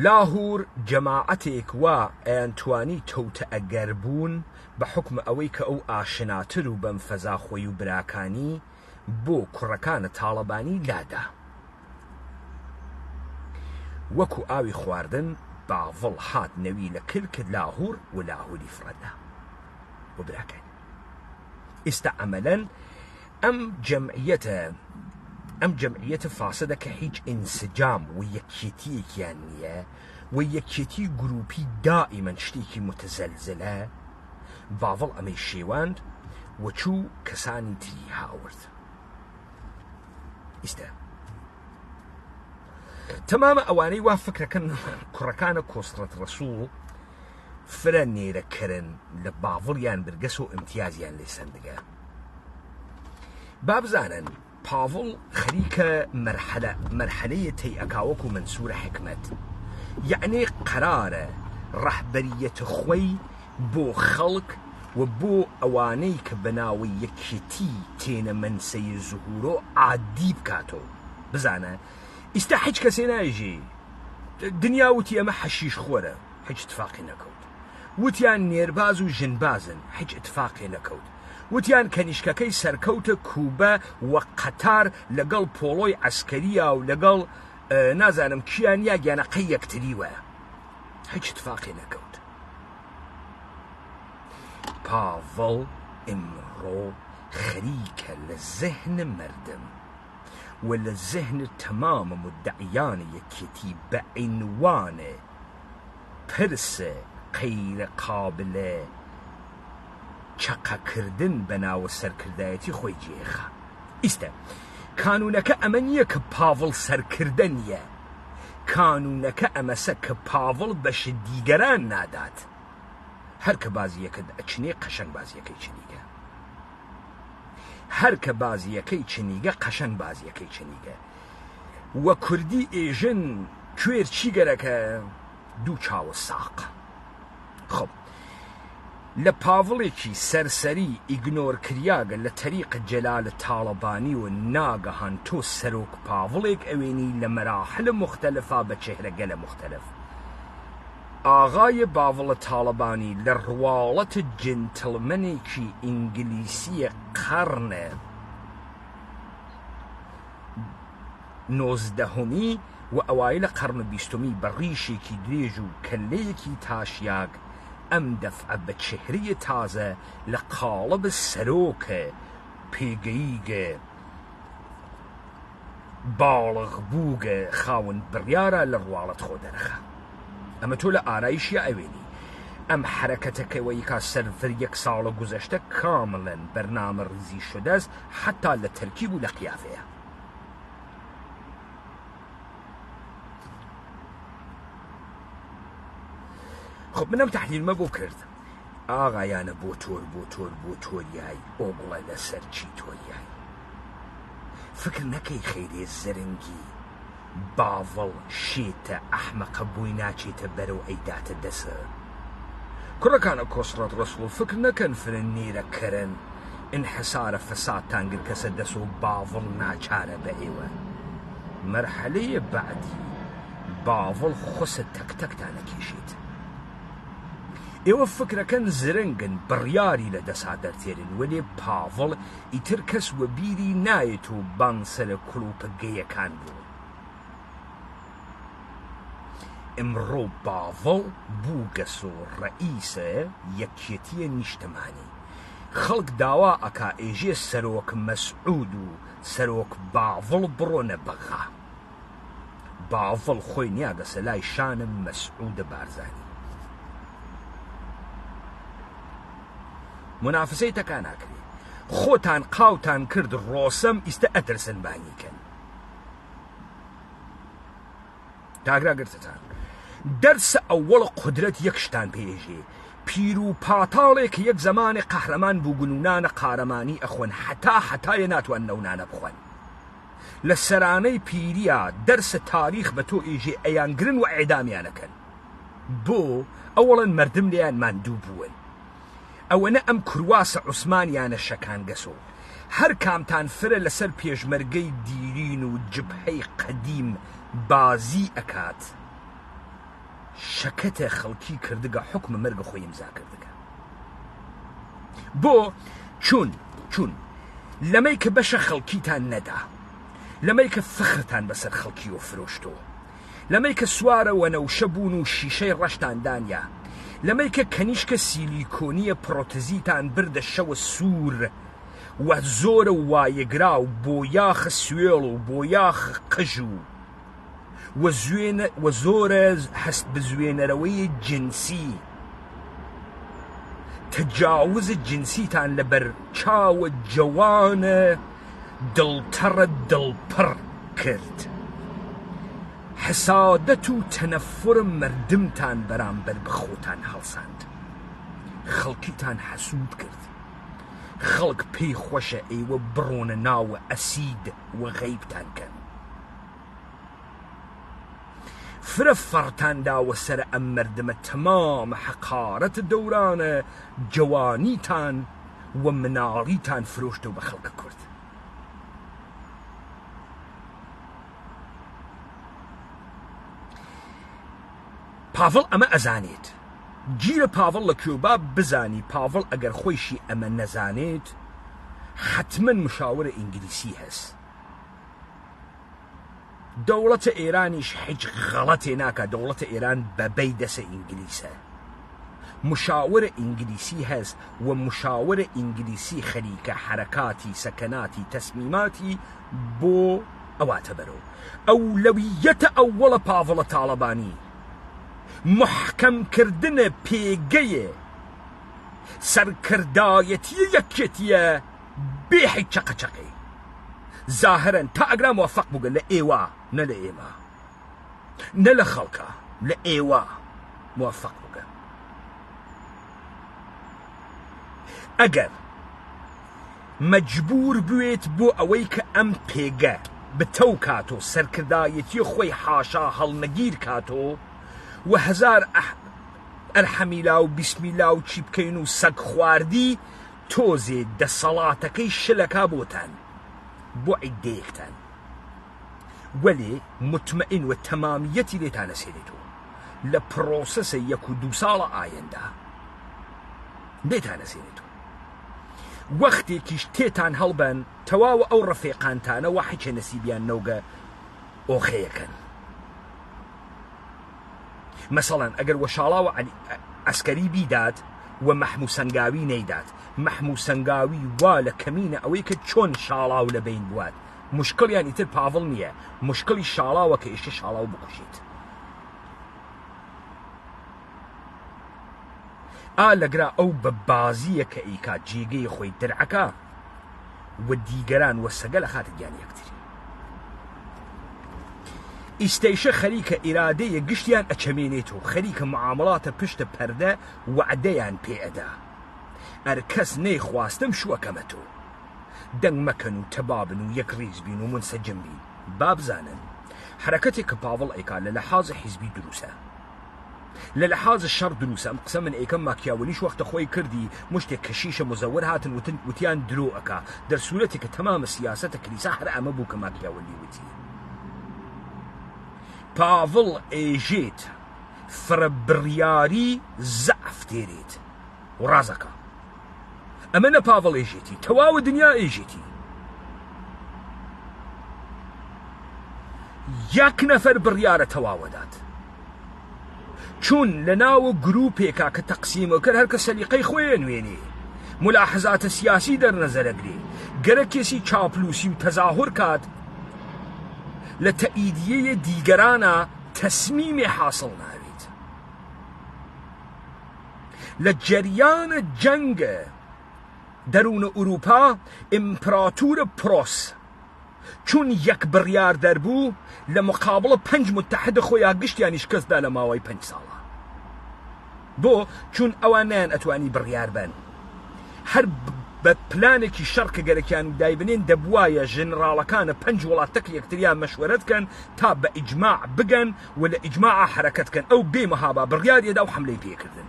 لاهور جەماعەتێک وا ئەیانتوانی تەوتە ئەگەر بوون بە حکمە ئەوەی کە ئەو ئاشناتر و بەم فەزاخۆی و براکانی بۆ کوڕەکانە تاڵەبانی لادا. وەکو ئاوی خواردن باڤڵ هات نەوی لە کرد لاهور و لاهوری فڕەدا و براکانی. ئێستا ئەمەلەن ئەم جەمعیەتە فاسدە کە هیچ ئینسجام و یەکێتیەکیان نییە و یەکێتی گروپی دائیمەن شتێکی متزەلزلە، باڤڵ ئەمەی شێواند و چوو کەسانی تری هاورد. ئیستا تەمامە ئەوانەی وا فکرەکەن کوڕەکانە کۆسڕەت ڕەسوڵ فرە نێرەکردن لە باڤڵیان برگەس و ئیمتیازیان لێ سەندگە. با بزانن پاڤڵ خەریکە مەرحەلەیە تەی ئەکاوەک و منسوورە حکمەت، یعنی قەرارە ڕەحبەریەتە خۆی بۆ خەڵک و بۆ ئەوانەی کە بەناوی یەکێتی تێنە منسەی زوهورۆ عادی بکاتەوە. بزانە ئیستا هیچ کەسێ نایژێ دنیا وتی ئەمە حەشیش خۆرە، هیچ اتفاقی نەکەوت. وتیان نێرباز و ژنبازن، هیچ اتفاقی نەکەوت. وتیان کەنیشکەکەی سەرکەوتە کوبە و قەتار لەگەڵ پۆڵۆی عەسکەریە و لەگەڵ نازانم کیان یا گیانەقەی یەکتریوە، هیچ اتفاقی نەکەوت. پاڤڵ ئمڕۆ خەریکە لە زەهنە مەردم و لە زەهنە تەمامە مدعیانە یەکێتی بە عینوانە پرسە قەیرە قابلە چەقەکردن بە ناوە سەرکردایەتی خۆی جێخە. ئیستا کانونەکە ئەمە نییە کە پاڤڵ سەرکردە نییە، کانونەکە ئەمەسە کە پاڤڵ بەشە دیگەران نادات. هەر کە بازیەکە ئەچنێ قەشەنگ بازیەکەی چنیگە، هەر کە بازیەکەی چنیگە قەشەنگ بازیەکەی چنیگە. وە کوردی ئێژن کوێر چی گەرەکە دوو چاوە ساق. خۆ لە پاڤڵێکی سەرسەری ئیگنۆر کریاگە لە تەریقە جەلالە تاڵەبانی و ناگەهان تۆ سەرۆک پاڤڵێک ئەوێنی لە مەراحلە مختلفا بە چێهرەگەلە مختلف. ئاغای باڤڵە تاڵەبانی لە ڕواڵەتە جنتڵمەنێکی ئینگلیسیە قەرنە 19 و ئەوایلە قەرنە 20 بە ڕیشێکی درێژ و کەلەیەکی تاشیاگ ئەم دەفعە بە چێهرەیە تازە لە قاڵب سەرۆکە پێگەیگە باڵغ بووگە خاون بڕیارە لە ڕواڵەت خۆ دەرەخە. ئەمە تۆ لە ئارایشیە ئەوێنی ئەم حرەکەتەکەوەی کا سەرفر 1 ساڵە گوزەشتە کامڵەن بەرنامە ڕیزی شدەست حتا لە تەرکیب و لە قیافەیە. خب منم تحلیلمە بۆ کرد. ئاغایانە بۆ تۆریای ئۆگڵە لەسەر چی تۆریای. فکر نەکەی خەیرێ زەرنگی باڤڵ شێتە ئەحمەقە بووی ناچێتە بەرەو ئەیداتە دەسە. کوڕەکانە کۆسڕەت ڕەسوڵ فکر نەکەن فرن نێرەکەرن انحسار فساد تانگر كسدس وبافل ناچارە بە ئێوە مەرحەلەیە بعدی باڤڵ خۆسە تەکتەکتانە کێشێت ئێوە فکرەکەن زرنگن بڕیاری لە دەسا دەرتێرن وەلێ پاڤڵ ئیتر کەس وە بیری نایێت و بانسەرە کڵوپەگەیەکان بوو ئەمڕۆ باڤڵ بوو گەسۆ ڕەئیسە یەکێتیە نیشتمانی خەڵک داوا ئەکا ئێژێ سەرۆک مەسعود و سەرۆک باڤڵ بڕۆنە بەغا باڤڵ خۆی نیاگەسە لای شانم مەسعودە بارزانی منافسەی تەکا ناکرێ خۆتان قاوتان کرد ڕۆسەم ئیستە ئەترسن بانیکەن داگراگرتتان دەرسە ئەوەڵ قودرەت یەک شتان پێژێ پیر و پاتاڵێک یەک زمانی قەهرەمان بوو گونونانە قارەمانی ئەخۆن حتایە ناتوان نەونانە بخۆن لە سەرانەی پیریە دەرسە تاریخ بە تۆ ئێژێ ئەیانگرن و ئێدامیانەکەن بۆ ئەوەڵەن مردم لێیان ماندوو بوون ئەوەنە ئەم کرواسە عوسمانیانە شەکان گەسۆ هەر کامتان فرە لەسەر پێشمەرگەی دیرین و جبهەی قەدیم بازی ئەکات شەکەتە خەڵکی کردگە حکمە مەرگە خۆی ئیمزا کردگە بۆ چون لەمەی کە بەشە خەڵکیتان نەدا لەمەی کە فخرتان بەسەر خەڵکی و فرۆشتۆ لەمەی کە سوارە وەنەوشە بوون و شیشەی ڕەشتان دانیا لەمەی کە کەنیشکە سیلیکۆنیە پرۆتزیتان بردە شەوە سوور و زۆرە وایەگرا و بۆ یاخە سوێڵ و بۆ یاخە قژ و زۆرە هەست بزوێنەرەوەی جنسی تەجاوز جنسیتان لەبەر چاوە جەوانە دڵتەڕە دڵپڕ کرد حەسادەت و تەنەفر مردمتان بەرامبەر بەخۆتان هەڵساند خەڵکیتان حەسوود کرد خەڵک پێی خۆشە ئێوە بڕۆنە ناوە ئەسید و غەیبتان کەن فرە فەڕتان داوە سەر ئەم مردمە تەمامە حەقارەت دەورانە جوانیتان و مناڵیتان فرۆشتە بە خەڵکە کورد پاڤڵ ئەمە ئەزانێت گیرە پاڤڵ لە کوێبا بزانی پاڤڵ ئەگەر خۆیشی ئەمە نەزانێت حتمما مشاورە ئینگلیسی هەست دەوڵەتە ئێرانیش هیچ غەڵەتێ ناکە دەوڵەتە ئێران بەبەی دەسە ئینگلیسە مشاورە ئینگلیسی هەست و مشاورە ئینگلیسی خەریکە حرەکاتی سەکەناتی تەسمیماتی بۆ ئەواتە بەرەو ئەولەویەتە ئەووەڵە پاڤڵە تاڵەبانی محکەمکردنە پێگەیە سەرکردایەتیە یەکێتیە بێ هیچ چەقەچەقێ ظاهرەن تا ئەگرا موفق بووگە لە ئێوە نە لە ئێمە نە لە خەڵکە لە ئێوە موفق بووگە ئەگەر مەجبور بوێت بۆ ئەوەی کە ئەم پێگە بتەو کاتۆ سەرکردایەتی خۆی حاشا هەڵنەگیر کاتۆ و هەزار ئەرحەمیلا و بیسمیلا و چی بکەین و سەگ خواردی تۆزێ دەسەڵاتەکەی شلەکا بۆتان بۆ عیدەیەکتان وەلێ مطمئن و تەمامیەتی لێتانە سێنێتەوە لە پرۆسەسە 1-2 ساڵە ئایندا لێتانە سێنێتەوە وەختێکیش تێتان هەڵبەن تەواوە ئەو ڕەفێقانتانە وا حیچە نەسیبیان نەوگە ئۆخەیەکەن مەسەڵەن ئەگەر وەشاڵاوە ئەسکەری بیدات و مەحموو سەنگاوی نەیدات مەحموو سەنگاوی وا لە کەمینە ئەوەی کە چۆن شاڵاو لە بین بوات مشکڵیان ئیتر پاڤڵ نییە مشکڵی شاڵاوە کە ئێشە شاڵاو بکوژێت لەگرا ئەو بە بازیە کە ئیکات جێگەی خۆی درعەکە و دیگەران وە سەگە لە خاتە گیان یەکتری ئیستەیشە خەریکە ئیرادەیە گشتیان ئەچەمێنێتەوە خەریکە معامڵاتە پشتە پەردە وعدەیان پێئەدا ئەر کەس نەیخواستم شووەکەمەتۆ دەنگ مەکەن و تەبابن و یەک ڕیز بین و منسەجم بین با بزانن حرەکەتێک کە پاڤڵ ئەیکا لە لەحاظە حیزبی دروستە لە لەحاز شەڕ دروسە ئەم قسە من ئەیکەم ماکیاوەلیش وەختە خۆی کردی مشتێک کە شیشە مزەور هاتن وتیان درۆ ئەکا دەرسوورەتی کە تەمامە سیاسەتە کلیسا هەر ئەمە بوو کە ماکیاوەلی وتی پاڤڵ ئێژێت فرە بڕیاری زەعف تێرێت و ڕازەکە ئەمە نە پاڤڵ ئێژێتی تەواوە دنیا ئێژێتی یەک نەفەر بڕیارە تەواوەدات چون لە ناوە گروپێکا کە تەقسیمە کرد هەرکە سەلیقەی خۆیان نوێنێ ملاحظاتە سیاسی دەرنەزەرەگرێ گەرە کێسی چاپلوسی و تەزاهور کات لە تەئیدیە دیگەرانە تەسمیمی حاصل ناوێت لە جەریانە جەنگە دەروونە ئوروپا ئیمپراتورە پرۆس چون یەک بڕیار دەربوو لە مقابڵە 5 متحدە خۆیان گشتیانی شکستدا لە ماوەی 5 ساڵە بۆ چون ئەوان نیان ئەتوانی بڕیار بن هەر بە پلانێکی شەڕ کە گەرەکیان و دایبنێن دەبوایە ژنراڵەکانە 5 وڵاتەک یەکتریان مەشوەرەت کەن تا بە ئیجماع بگەن و لە ئیجماع حرەکەت کەن ئەو بێمەهابا بڕیارێدا و حملەی پێکردن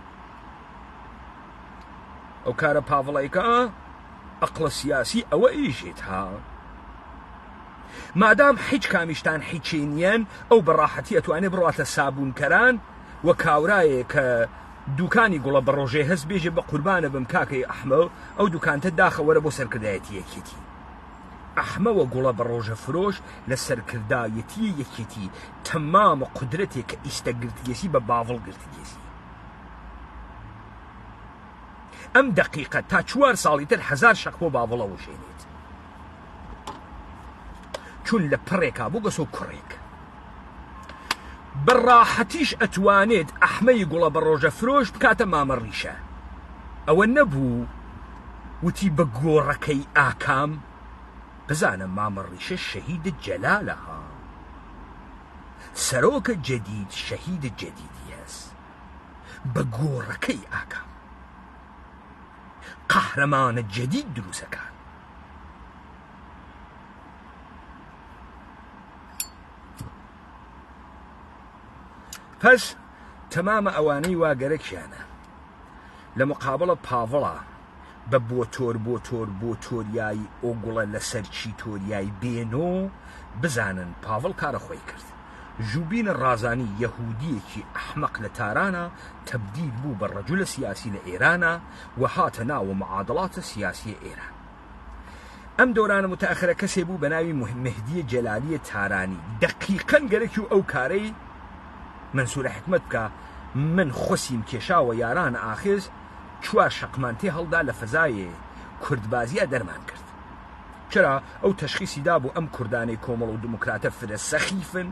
ئەو کارە پاڤڵایکە ئەقڵە سیاسی ئەوە ئیژێت ها مادام هیچ کامیشتان هیچینیان ئەو بەڕاحەتی ئەتوانێ بڕاتە سابوونکەران و کاورایە کە دوکانی گوڵە بە ڕۆژێ هەست بێژێ بە قوربانە بم کاکەی ئەحمە ئەو دوکانتە داخەوەرە بۆ سەرکردایەتی یەکێتی ئەحمەوە گوڵە بە ڕۆژە فرۆش لە سەرکردایەتی یەکێتی تەمامە قودرەتێک کە ئیستە گرتگێسی بە باڤڵ گرتگێسی ئەم دەقیقە تا 4 ساڵی تر 1000 شەق بۆ باڤڵە وشێنێت چون لە پڕێکا بۆ گەسۆ کوڕێک بەڕاحەتیش ئەتوانێت ئەحمەی گوڵە بە ڕۆژە فرۆش بکاتە مامەڕیشە ئەوە نەبوو وتی بە گۆڕەکەی ئاکام بزانە مامەڕیشە شەهیدە جەلالەها سەرۆکە جەدید شەهیدە جەدیدی هەست بە گۆڕەکەی ئاکام قەهرەمانە جەدید دروسەکان پس تەمامە ئەوانەی واگەرەکیانە لە مقابڵە پاڤڵە بە بۆ تۆریایی ئۆگوڵە لەسەر چی تۆریایی بێنۆ بزانن پاڤڵ کارە خۆی کرد ژوبینە ڕازانی یەهودیەکی ئەحمەق لە تارانە تەبدیل بوو بە ڕەجولە سیاسی لە ئێرانە و هاتە ناوە معادڵاتە سیاسی ئێران ئەم دۆرانە متأخرە کەسێ بوو بە ناوی مهدیە جەلالیە تارانی دەقیقەن گەرەکی و ئەو کارەی منسوورە حکمت بکە من خۆسیم کێشاوە یاران ئاخز 4 شەقمان تێ هەڵدا لە فەزایێ کوردبازیە دەرمان کرد چرا ئەو تەشخیصی دابوو ئەم کوردانەی کۆمەڵ و دموکراتە فرە سەخیفن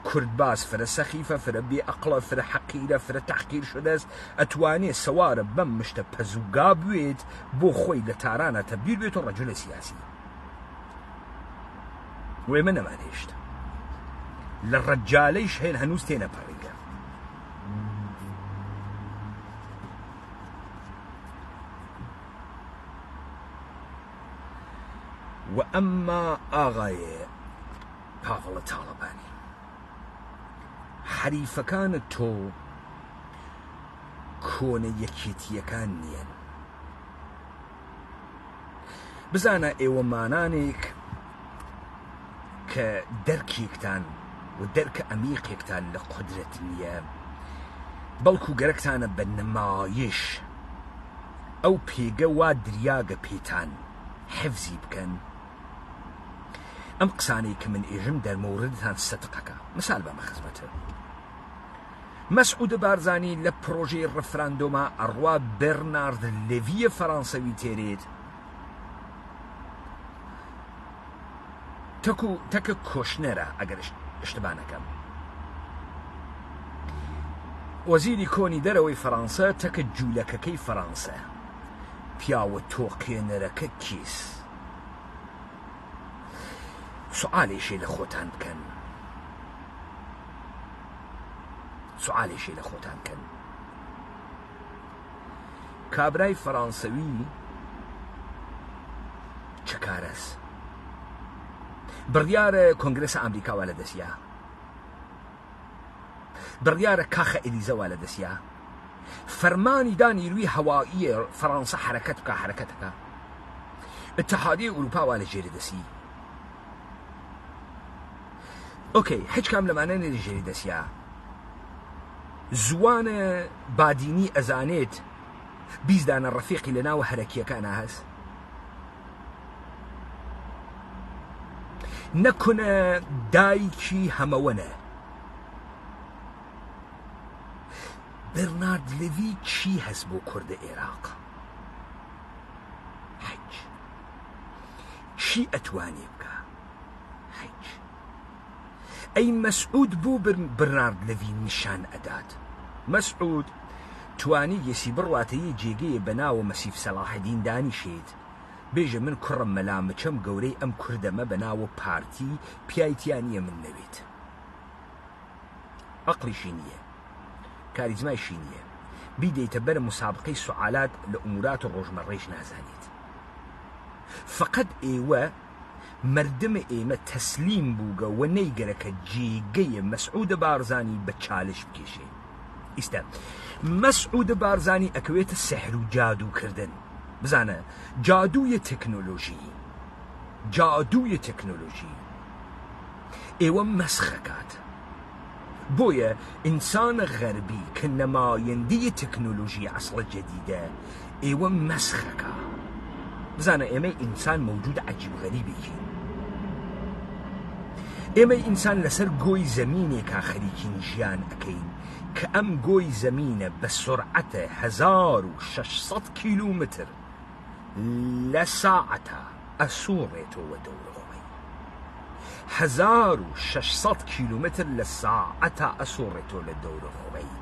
کوردباز فرە سەخیفە فرە بێ ئەقڵە فرە حەقیرە فرە تەحقیر شدەست ئەتوانێ سەوارە بەم مشتە پەزوگا بوێت بۆ خۆی لە تارانە تەبدیل بێت و ڕەجولە سیاسی وێمە نەمانێشت لە ڕەجالەیش هێن هەنووز تێنەپەڕیگە و ئەمما ئاغایە پاڤڵە تاڵەبانی حەریفەکانت تۆ کۆنە یەکێتیەکان نیەن بزانە ئێوە مانانێک کە دەرکێکتان و دەرکە ئەمیقێکتان لە قودرەت نییە بەڵکو گەرەکتانە بە نمایش ئەو پێگە وا دریاگە پێتان حفزی بکەن ئەم قسانەی کە من ئێژم دەرمەوردتان سەدقەکە مثال بەمە خزمەتە مەسعود بارزانی لە پرۆژەی ڕفراندۆما ئەڕوا بێرنارد لێڤیە فەڕەنسەوی تێرێت تەکە کۆشنەرە ئەگەر اشتبانەکەم وەزیری کۆنی دەرەوەی فەڕەنسا تەکە جوولەکەکەی فەڕەنسا پیاوە تۆقێنەرەکە کیس سوالێشێ لە خۆتان بکەن کابرای فەڕەنسەوی چ کارەس بڕیارە کۆنگرێسە ئەمریکاوە لە دەستیا بڕیارە کاخە ئێلیزەوا لە دەستیا فەرمانی دا نیروی هەواییە فەڕەنسا حرەکەت بکە حرەکەتەکە اتحادیە ئوروپاوا لە ژێری دەسی ئۆکەی هیچ کام لەمانە لە ژێری دەسیا زوانە بادینی ئەزانێت بیزدانە ڕەفیقی لە ناوە هەرەکیەکانە هەست نەکونە دایکی هەمەوەنە برنارد لێڤی چی هەست بۆ کوردە عێراق هیچ چی ئەتوانێ بکە هیچ ئەی مەسعود بوو برنارد لێڤی نیشان ئەدات مەسعود توانی یەسی بڕواتەیە جێگەیە بە ناوە مەسیف سەلاحەدین دانیشێت بێژە من کوڕم مەلامچەم گەورەی ئەم کوردەمە بە ناوە پارتی پیایتیانیە من نەوێت عەقڵیشی نییە کاریزمایشی نییە بیدەیتە بەرە مسابقەی سوعالات لە ئومورات و ڕۆژمەڕەیش نازانێت فقط ئێوە مردم ئێمە تەسلیم بووگە و نەیگەرەکە جێگەیە مەسعودە بارزانی بە چالش بکێشێ ئیستا مەسعودە بارزانی ئەکەوێتە سەحر و جادووکردن بزانە جادوویە تەکنۆلۆژی ئێوە مەسخەکات بۆیە ئینسانە غەربی کە نەمایەندەی تەکنۆلۆژی عەسڵە جەدیدە ئێوە مەسخەکە بزانە ئێمە ئینسان مەوجود عەجیب غەریبێکی ئێمە ئینسان لەسەر گۆی زەمینێکا خەریکین ژیان ئەکەین کە ئەم گۆی زەمینە بە سرعەتە 1600 کیلومتر لە ساعەتە ئەسوڕێتەوە دەورەخۆی 1600 کیلومتر لە ساعەتە ئەسوڕێتەوە لە دەورەخۆی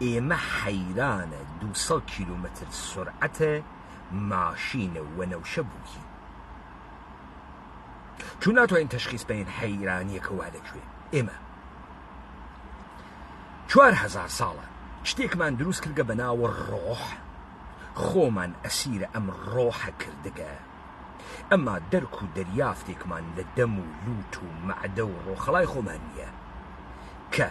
ئێمە حەیرانە 200 کیلومتر سرعەتە ماشینە وەنەوشە بووی چون ناتوانین تەشخیص بین حەیرانیەکە وا لەکوێ ئێمە 4000 ساڵە شتێکمان دروست کردگە بە ناوە ڕۆح خۆمان ئەسیرە ئەم ڕۆحە کردگە ئەمما دەرک و دەریافتێکمان لە دەم و لووت و مەعدە و ڕۆخەڵای خۆمان نییە کە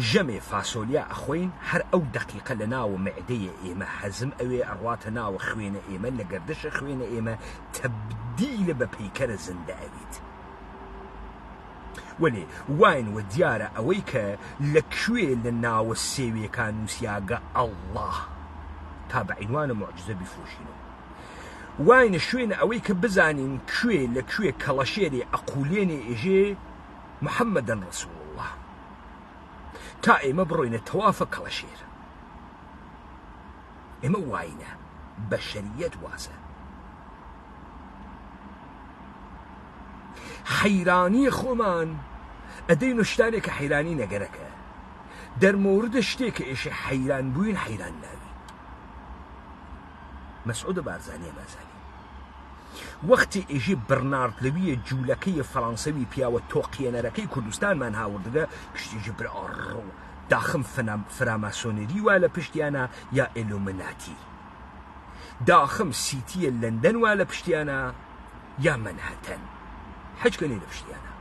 ژەمێ فاسۆلیا ئەخۆین هەر ئەو دەقیقە لە ناوە مەعدەیە ئێمە حەزم ئەوێ ئەڕواتە ناوە خوێنە ئێمە لە گەردەشە خوێنە ئێمە تەبدیلە بە پەیکەرە زندە ئەوێت وەێ واین وە دیارە ئەوەی کە لەکوێ لە ناوە سێویەکان نووسیاگە ئەڵڵاه تا بە عینوانە موعجزە بیفرۆشینەوە واینە شوێنە ئەوەی کە بزانین کوێ لەکوێ کەڵەشێرێ ئەقولێنێ ئێژێ محەممەدەن ڕەسوول الله تا ئێمە بڕۆینە تەوافە کەڵەشێر ئێمە واینە بەشەریەت وازە حەیرانی خۆمان ئەدەین شتانێکە حەیرانی نەگەرەکە دەرمۆردە شتێکە ئێشە حەیران بووین حەیران ناوی مەسعودە بارزانیە مازانی وەختی ئێژێ برنارد لەویە جوولەکەی فەڕەنسەوی پیاوە تۆقیێنەرەکەی کوردستانمان هاوردگە کشتیژی برئڕ داخم فراماسۆنەری وا لە پشتیانە یا ئێلومناتی داخم سیتیە لەندەن وا لە پشتیانە یا منهەتەن حەجکەنێ لە پشتیانە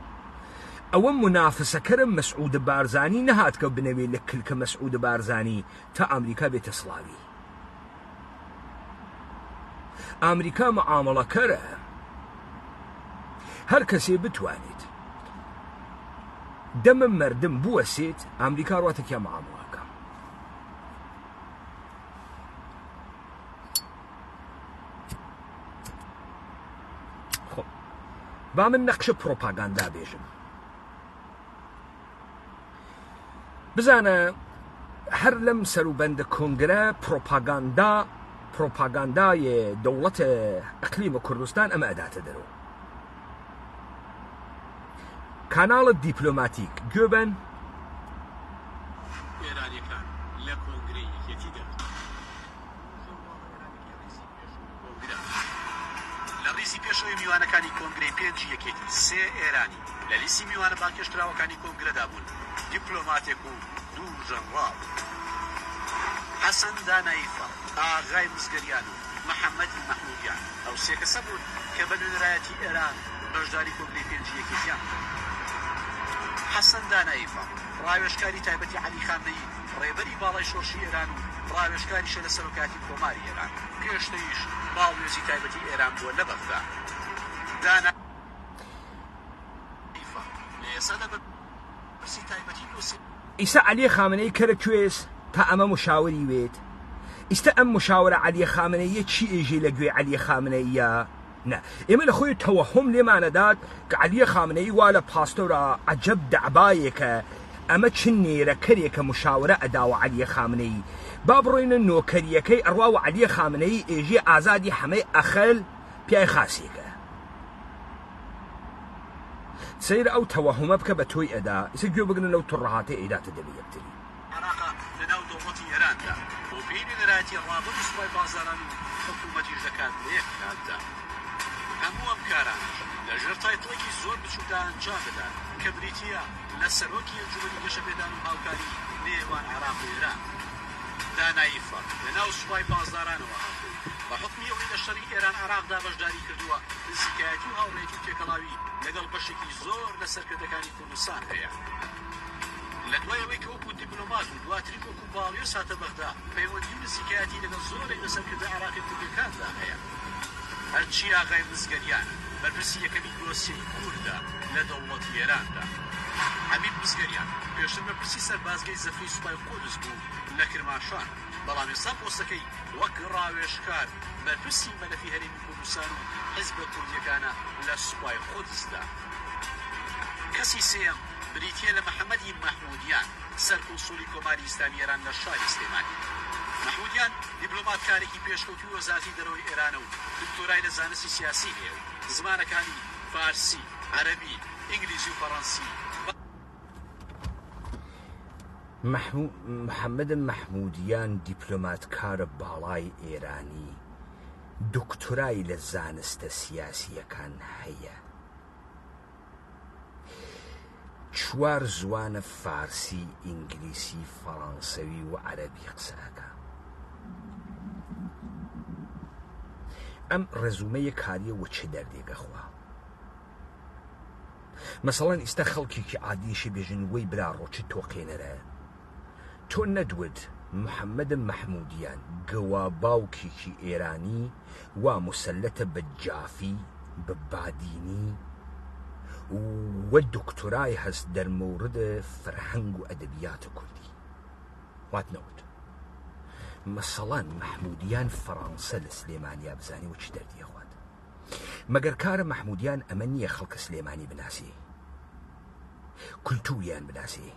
ئەوە منافسەکەرم مەسعودە بارزانی نەهات کە بنەوێت لە کلکە مەسعودە بارزانی تا ئەمریکا بێتە سڵاوی ئەمریکا مەعامەڵەکەرە هەر کەسێ بتوانێت دەمە مردم بوەسێت ئەمریکا ڕاتێکیا مەعامەڵەکە خۆ با من نەخشە پرۆپاگاندا بێژم بزانە هەر لەم سەروبەندە کۆنگرە پرۆپاگاندای دەوڵەتە ئەقلیمە کوردستان ئەمە ئەداتە دەرەوە کاناڵە دیپلۆماتیک گوێبن ئێرانیەکان لە کۆنگرەی یەکێتیدا لە ڕیزی پێشەوەی میوانەکانی کۆنگرەی پێنجی یەکێتی سێ ئێرانی لە لیستی میوانە باکێشراوەکانی کۆنگرەدا بوون دیپلۆماتێک و دوو ژەنڕاڵ حەسەن داناییفە ئاغای مزگەریان و محەممەدی مەحموودیان ئەو سێ کەسە بوون کە بە نوێنەرایەتی ئێران بەشداری کۆنگرەی پێنجی یەکێتیان حەسەن داناییفە ڕاوێژکاری تایبەتی عەلی خامنەیی ڕێبەری باڵای شۆرشی ئێران و ڕاوێژکاریشە لە سەرۆکاتی کۆماری ئێران پێشتەویش باڵێزی تایبەتی ئێران بووە لە بەغدا داناییفە لە ئێستا لە بەرسی تایبەتی نووسی ئیستا عەلی خامنەی کەرە کوێز تا ئەمە مشاوری وێت ئیستا ئەم مشاورە عەلی خامنەیە چی ئێژێ لە گوێ عەلی خامنەیە نه ئێمە لە خۆی تەوەهم لێمانەدات کە عەلی خامنەیی وا لە پاستۆرە عەجەب دەعبایەکە ئەمە چ نێرەکەرێکە مشاورە ئەداوە عەلی خامنەیی با بڕۆینە نۆکەریەکەی ئەڕواوە عەلی خامنەیی ئێژێ ئازادی هەمەی ئەخەل پیای خاسێکە سەیر ئەو تەوەهمە بکە بە تۆی ئەدا ئیسە گوێ بگرن لەو توڕەهاتەی ئەیداتە دەبێ یەکتری عێراقا لەناو دەوڵەتی ئێراندا بۆ بینی لەرایەتی ڕابط و سوپای بازاران و حکوومەتیش دەکات لە یەک کاتدا هەموو ئەم کارانش لە ژێر تایتڵێکی زۆر بچووکدا ئەنجام بدات کە بریتیە لە سەرۆکی ئەنجومەنی گەشەپێدان و هاوکاری نێوان عێراق و ئێران داناییفە لەناو سوپای بازارانەوە هاتوو بە حکمی ئەوەی لە شەڕی ئێران عێراقدا بەشداری کردووە نزیکایەتی و هاوڕێتی و تێکەڵاوی لەگەڵ بەشێکی زۆر لە سەرکردەکانی کوردستان هەیە لە دوایەوەی کە وەکو دیپلۆمات و دواتری وەکو باڵیۆس هاتە بەغدا پەیوەندی و نزیکایەتی لەگەڵ زۆرێک لە سەرکردە عێراقی کوردەکاندا هەیە هەرچی ئاغای مزگەریان بەرپرسی یەکەمی دۆسیەی کووردە لە دەوڵەتی ئێراندا حەمید مزگەریان پێشتر بەرپرسی سەربازگەی زەفری سوپای قودس بوو لە کرماشان بەڵام ئێستا پۆستەکەی وەک ڕاوێژکار بەرپرسی مەلەفی هەرێمی کوردستان و حیزبە کوردیەکانە لە سوپای قودسدا کەسی سێم بریتیە لە محەممەدی مەحمودیان سەرکۆسوڵی کۆماری ئیسلامی ئێران لە شاری سلێمانی محمودیان دیپلۆماتکارێکی پێشکەوتی وەزارەتی دەرەوەی ئێرانە و دکتۆرای لە زانستی سیاسی هەیە و زمانەکانی فارسی عەرەبی ئینگلیزی و فەڕەنسی محەممەد مەحمودیان دیپلۆماتکارە باڵای ئێرانی دکتۆرای لە زانستە سیاسیەکان هەیە 4 زوانە فارسی ئینگلیسی فەڕەنسەوی و عەرەبی قسەکە ئەم ڕێزومەیە کاریەوە چه دەردێگە خوا مەسەڵەن ئیستا خەڵکێکی عادیشی بێژن وەی برا ڕۆچی تۆقێنەرە تۆ نەدوت محەممەد مەحمودیان گەوا باوکێکی ئێرانی وا مسەلەتە بە جافی بە بادینی و دکتۆرای هەست دەرمەوردە فەرهەنگ و ئەدەبیاتە کوردی وات نەوت مەسەڵەن مەحمودیان فەڕەنسە لە سلێمانیا بزانی و چ دەردیە خوات مەگەر کارە مەحمودیان ئەمە نییە خەڵکە سلێمانی بناسی کولتوریان بناسی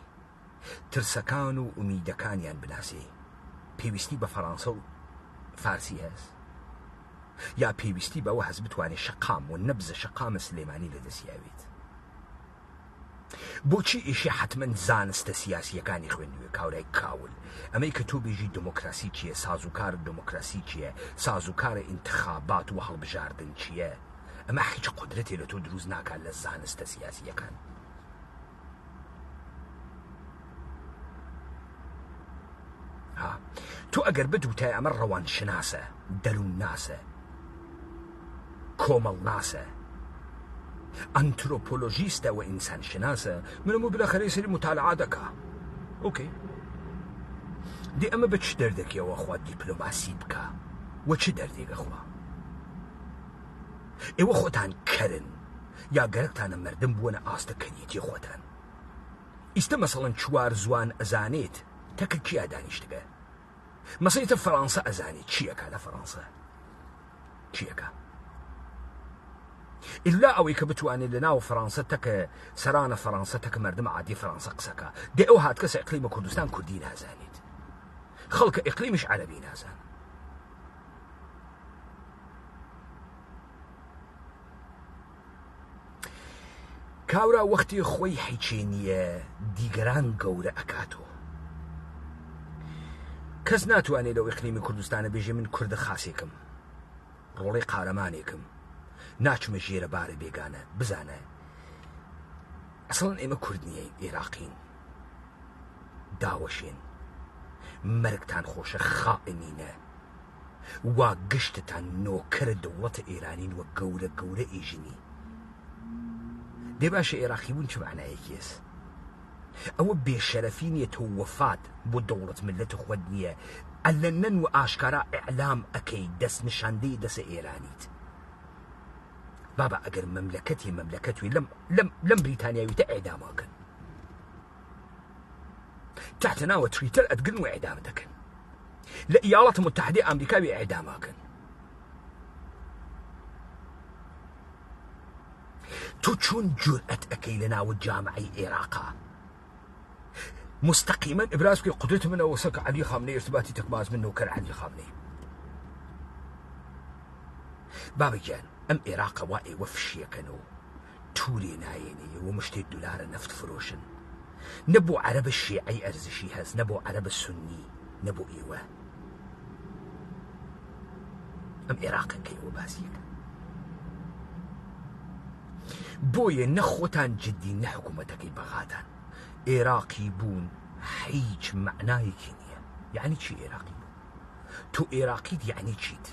ترسەکان و ئومیدەکانیان بناسی پێویستی بە فەڕەنسە و فارسی هەست یا پێویستی بەوە هەست بتوانێت شەقام و نەبزە شەقامە سلێمانی لەدەستیاوێت بۆچی ئیشی حتمما زانستە سیاسیەکانی خوێندووە کاورای کاول ئەمەی کە تۆ بێژی دموکراسی چییە سازوکار دموکراسی چییە سازوکارە ئینتخابات و هەڵبژاردن چییە ئەمە هیچ قودرەتێ لە تۆ دروست ناکات لە زانستە سیاسیەکان تۆ ئەگەر بدوتای ئەمە ڕەوان شناسە دەروون ناسە کۆمەڵ ناسە ئەنترۆپۆلۆژیستە و ئینسان شناسە منمو بلەخەرەی سەری متالعا دەکا ئۆکەی دێ ئەمە بە چ دەردەکەوە خوا دیپلۆماسی بکە وە چ دەردێگە خوا ئێوە خۆتان کەرن یا گەرەکتانە مردم بوونە ئاستە کەریەتی خۆتان ئیستە مەسەڵەن 4 زوان ئەزانێت تەکە کیا دانیشتگە مەسەڵەتە فەڕەنسە ئەزانێت چیەکە لە فەڕەنسە چیەکە ئللا ئەوەی کە بتوانێت لە ناو فەڕەنسە تەکە سەرانە فەڕەنسە تەکە مردم عادی فەڕەنسە قسەکە دێ ئەو هات کەسە ئیقلیمە کوردستان کوردی نازانێت خەڵکە ئیقلیمیش عەرەبی نازان کاورا وەختی خۆی هیچێ نییە دیگەران گەورە ئەکاتەوە کەس ناتوانێت لەو ئیقلیمی کوردستانە بێژێ من کوردە خاسێکم ڕۆڵەی قارەمانێکم ناچمە ژێرە بارە بێگانە بزانە ئەسڵەن ئێمە کورد نییە عێراقین داوەشێن مەرگتان خۆشە خائنینە وا گشتتان نۆکەرە دەوڵەتە ئێرانین وە گەورە گەورە ئێژنی دێ باشە عێراقی بوون چ معنایەکی هەست ئەوە بێشەرەفینیە تۆ وەفات بۆ دەوڵەت ملت خۆت نییە ئەلەنەن و ئاشکارا ئیعلام ئەەکەی دەست نیشاندەی دەسە ئێرانیت بابا ئەگەر مەملەکەتوی لەم بریتانیاویتە ئێداماکەن تحتناوە تویتر ئەدگرن و ئێدام دەکەن لە ئیاڵەتە متحدەی ئەمریکاوی ئێداماکەن تۆ چۆن جورئەت ئەەکەی لە ناوە جامعەی عێراقا مستقيما ابرازك قدرت منه وسك علي خامنئي ارتباطي تكماز منه وكر علي خامنئي بابا جان ام عراق واي وفشي كانوا توري نايني ومشتي الدولار نفط فروشن نبو عرب الشيعي ارزشي هز نبو عرب السني نبو ايوه ام عراق كي وباسيك بوي نخوتان جدي نحكومتك بغاتان عراقي بون هیچ معنایەکی نییە یعنی چی عێراقی بوو تۆ عێراقیت یعنی چیت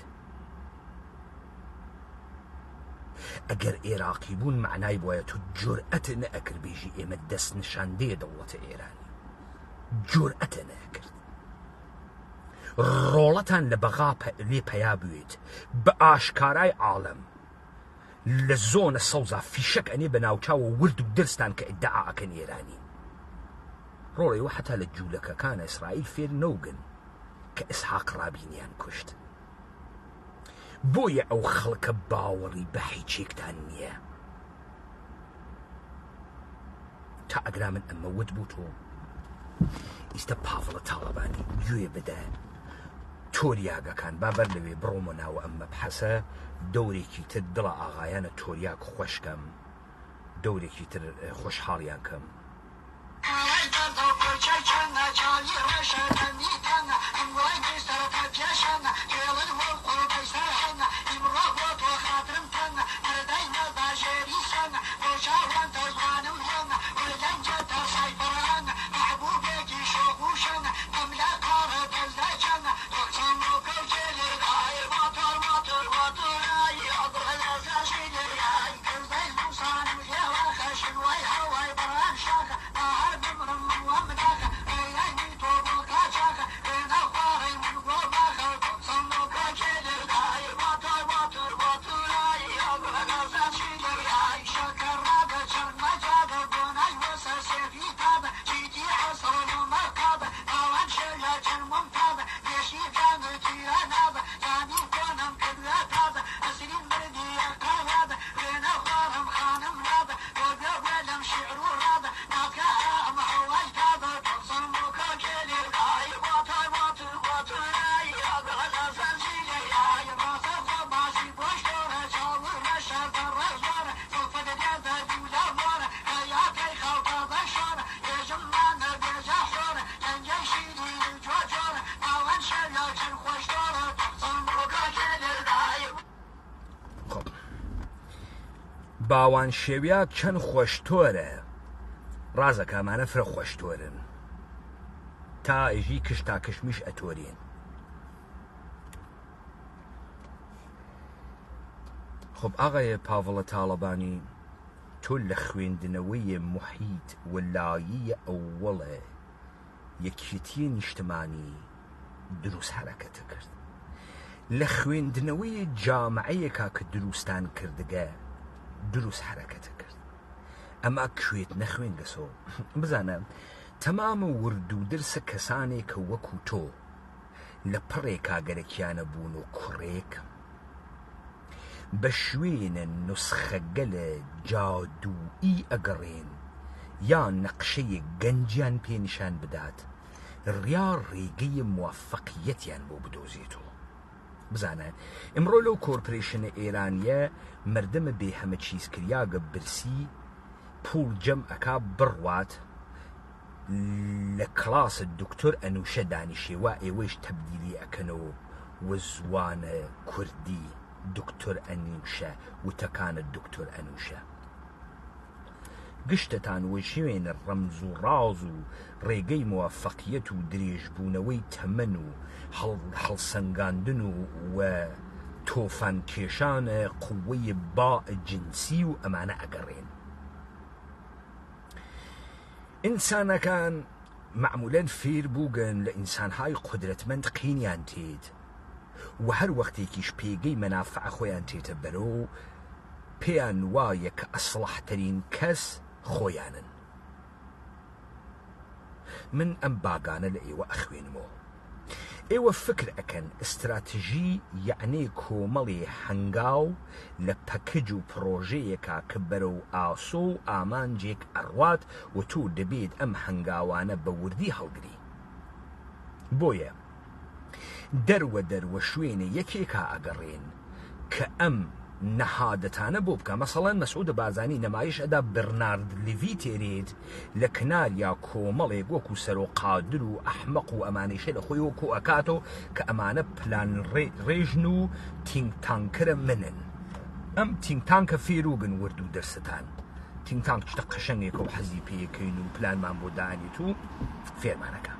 ئەگەر عێراقی بوون معنای بۆیە تۆ جورئەت نەئەکرد بێژی ئێمە دەست نیشاندەیە دەوڵەتە ئێرانی جورئەتە نەئەکرد ڕۆڵەتان لە بەغا لێ پەیا بوێت بە ئاشکارای عاڵەم لە زۆنە سەوزا فیشەک ئەنێ بە ناوچاوە ورد و دەرستان کە ئیدعا ئەکەن ئێرانی ڕۆڵی وە حتا لە جوولەکەکانە ئیسرائیل فێر نەوگن کە ئیسحاق ڕابینیان کوشت بۆیە ئەو خەڵکە باوەڕی بە هیچێکتان نییە تا ئەگرا من ئەمە وت بوو تۆ ئیستە پاڤڵە تاڵەبانی گوێ بدە تۆریاگەکان بابەر لەوێ بڕۆمە ناوە ئەمە بحەسە دەورێکی تر دڵە ئاغایانە تۆریاک خۆشکەم دەورێکی تر خۆشحاڵیان کەم باوان شێویاک چەند خۆشتۆرە ڕازەکە ئەمانە فرە خۆشتۆرن تا ئێژی کشت تا کشمیش ئەتۆرین خب ئاغای پاڤڵە تاڵەبانی تۆ لە خوێندنەوەی محیت وەلاییە ئەووەڵێ یەکێتیە نیشتمانی دروست حرەکەتە کرد لە خوێندنەوەی جامعەیەکا کە دروستان کردگە دروست حرەکەتە کرد ئەما کوێت نەخوێنگەسۆ بزانە تەمامە ورد و درسە کەسانێک کە وەکو تۆ لە پڕێ کاگەرەکیانە بوون و کوڕێک بە شوێنە نوسخەگەلە جادوئی ئەگەڕێن یان نەقشەیەک گەنجیان پێنیشان بدات ڕیا ڕێگەی موافەقیەتیان بۆ بدۆزێتەوە بزانە ئەمڕۆ لەو کۆرپۆرێشنە ئێرانیە مردمە بێ هەمە چیزکریاگە برسی پوڵ جەم ئەکا بڕوات لە کڵاسە دکتۆر ئەنوشە دانیشێوە ئێوەش تەبدیلی ئەکەنەوە وە زوانە کوردی دکتۆر ئەنوشە وتەکانە دکتۆر ئەنوشە گشتتان وە شوێنە ڕەمز و ڕاز و ڕێگەی موافەقیەت و درێژبوونەوەی تەمەن و هەڵسەنگاندن و تۆفان کێشانە قووەی با جنسی و ئەمانە ئەگەڕێن ئینسانەکان معمولاً فێر بووگەن لە ئینسانهای قودرەتمەند قینیان تێت و هەر وەختێکیش پێگەی مەنافع خۆیان تێتە بەرەو پێیان وایە کە ئەسڵحترین کەس خۆیانن. من ئەم باگانە لە ئێوە ئەخوێنمەوە. ئێوە فکر ئەکەن ئستراتژی یعنی کۆمەڵی هەنگاو لە پەکەج و پرۆژەیەکا کە بەرەو ئاسۆ و ئامانجێک ئەڕوات و تۆ دەبێت ئەم هەنگاوانە بە وردی هەڵگری. بۆیە دەروە شوێنە یەکێکا ئەگەڕێن کە ئەم نەهادەتانە بۆ بکە. مەسەڵەن مەسعود بارزانی نمایش ئەدا برنارد لیڤی تێرێت لە کناریا کۆمەڵێک وەکو سەرۆقادر و ئەحمەق و ئەمانەیشە لە خۆی وەکو ئەکاتۆ کە ئەمانە پلان ڕێژن و تینگتانکرە منن. ئەم تینگتانکە فێروگن ورد و دەرستان. تینگتانک شتە قەشەنگێکە و حەزی پێیەکەین و پلانمان بۆ دانیت و فێرمانەکە.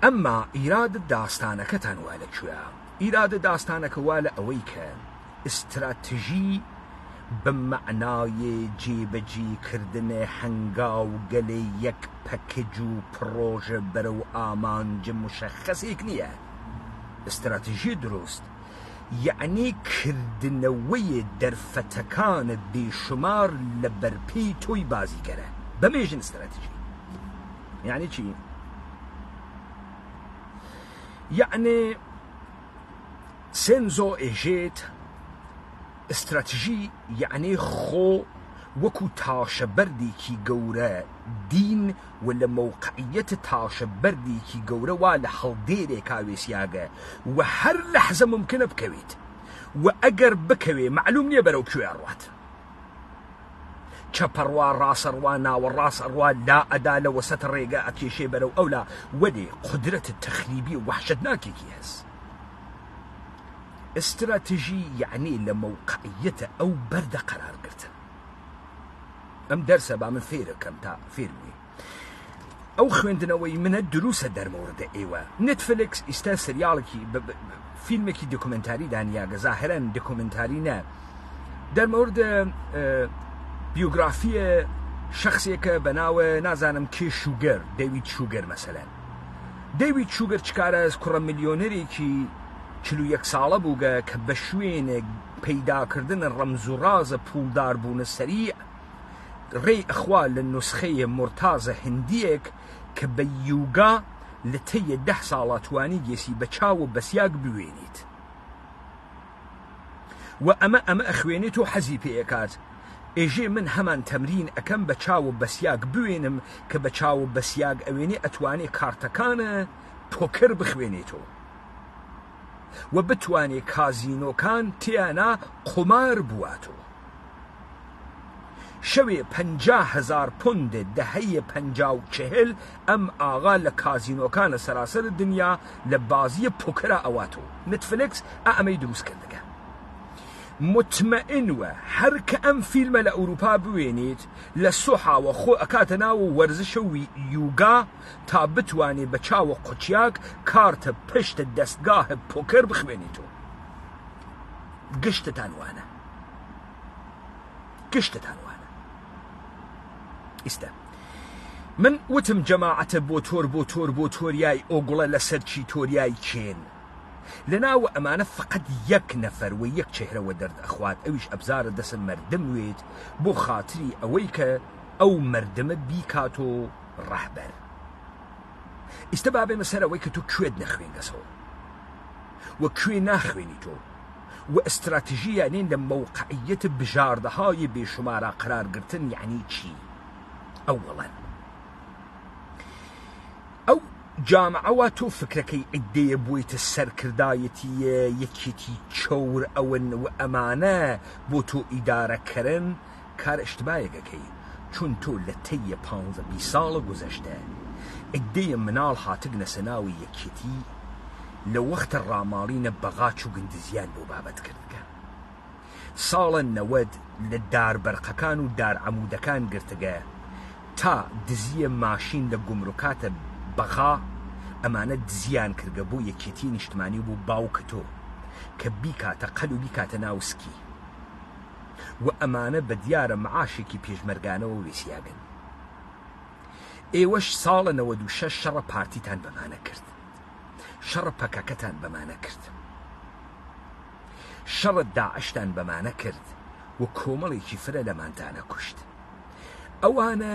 ئەمما ئیرادە داستانەکەتان وا لەکوێیە؟ ئیرادە داستانەکە وا لە ئەوەی کە ئستراتژی بە معنای جێبەجێکردنە هەنگاو گەلێ یەک پەکەج و پرۆژە بەرەو ئامانج مشەخەسێک نییە. ئستراتژی دروست یعنی کردنەوەی دەرفەتەکانت بێشمار لە بەرپێی تۆی بازیگەرە. بەمێژن ئستراتژی یعنی چی؟ یعنی سێنزۆ ئێژێت استراتژی یعنی خۆ وەکو تاشەبەردێکی گەورە دین و لە مەوقعیەت تاشەبەردێکی گەورە وا لە هەڵدێرێکا وێسیاگە و هەر لەحزە ممکنە بکەوێت و ئەگەر بکەوێ معلوم نییە بەرەو کوێ ئەڕوات. چەپەڕوا ڕاستەڕوا ناوەڕاست ئەڕوا لا ئەدا لە وەسەت ڕێگە ئەکێشێ بەرەو ئەولا وەدێ قودرەت تەخریبی و وەحشەتناکێکی هەست. استراتژی یعنی لە مەوقعیەتە ئەو بەردە قەرارگرتن. ئەم دەرسە با من فێرەکەم تا فێربووی. ئەو خوێندنەوەی منە دروسە دەرمەوردە ئێوە. نێتفلیکس ئێستا سریاڵێکی فیلمێکی دۆکومنتاری دانیاگە زاهرەن دۆکومنتاری نە دەرمەوردە بیوگرافیە شخصێکە بە ناوە نازانم کێ شوگەر دەیوید شوگەر مەسەلەن. دەیوید شوگەر چکارە کوڕە میلیۆنەرێکی 41 ساڵە بووگە کە بە شوێنێک پەیداکردن ڕەمز و ڕازە پوڵداربوونە سەریع ڕێی ئەخوا لە نوسخەیە مرتازە هندیەک کە بە یوگا لە تەیە 10 ساڵە توانی گێسی بە چاو و بەسیاگ بوێنیت و ئەمە ئەخوێنێت و حەزی پێیەکات. ئێژێ من هەمان تەمرین ئەەکەم بە چاو بەسیاگ بوێنم کە بە چاو بەسیاگ ئەوێنێ ئەتوانێ کارتەکانە پۆکر بخوێنێتەوە و بتوانێ کازینۆکان تیانە قومار بواتەوە. شەوێ 50,000 پوند دەهەیە 50 ئەم ئاغا لە کازینۆکانە سەراسەر دنیا لە بازیە پۆکرا ئەواتەوە. نتفلیکس ئەمەی دروست کردەکە. مطمئنوە هەر کە ئەم فیلمە لە ئەوروپا بوێنێت لە سوحاوە خۆ ئەکاتە ناو وەرزشە یوگا تا بتوانێت بە چاوە قوچیاک کارتە پشتە دەستگاهە پۆکەر بخوێنێتەوە. گشتتان وانە. ئیستا من وتم جەماعەتە بۆ تۆریای ئۆگوڵە لەسەر چی تۆریای کێن. لەناو ئەمانە فقط یەک نەفەر و یەک چێهرەوە دەرد ئەخوات ئەویش ئەبزارە دەسم مەردم وێت بۆ خاتری ئەوەی کە ئەو مەردمە بیکاتۆ ڕەهبەر. ئیستا بابێمە سەر ئەوەی کە تۆ کوێت نەخوێنگەسەوە و کوێ ناخوێنیتۆ و ئستراتژی یانین لە مەوقعیەت بژاردەهای بێشمارە قەرارگرتن یعنی چی؟ ئەوڵەن ئەو جامعەوە تۆ فکرەکەی عیدەیە بوویتە سەرکردایەتیە یەکێتی چەور ئەون و ئەمانە بۆ تۆ ئیدارەکەرن کار ئشتبایەکەکەی چون تۆ لە تەیە 15 ساڵە گوزەشتە عیدەیە مناڵ هاتگنە سەناوی یەکێتی لە وەختە ڕاماڵینە بەغاچ و گندزیان بۆ بابەت کردگە. ساڵە 90 لە داربەرقەکان و دارعەمودەکان گرتگە تا دزیە ماشین لە گومڕوکاتە بەغا ئەمانە دزیان کردگە بۆ یەکێتی نیشتمانی بوو باوکە تۆ کە بیکاتە قەل و بیکاتە ناوسکی و ئەمانە بە دیارە معاشێکی پێشمەرگانەوە وێسیاگەن. ئێوەش ساڵە 96 شەڕە پارتیتان بەمانە کرد، شەڕە پەکەکەتان بەمانە کرد، شەڕە داعشتان بەمانە کرد و کۆمەڵێکی فرە لەمانتانە کوشت. ئەوانە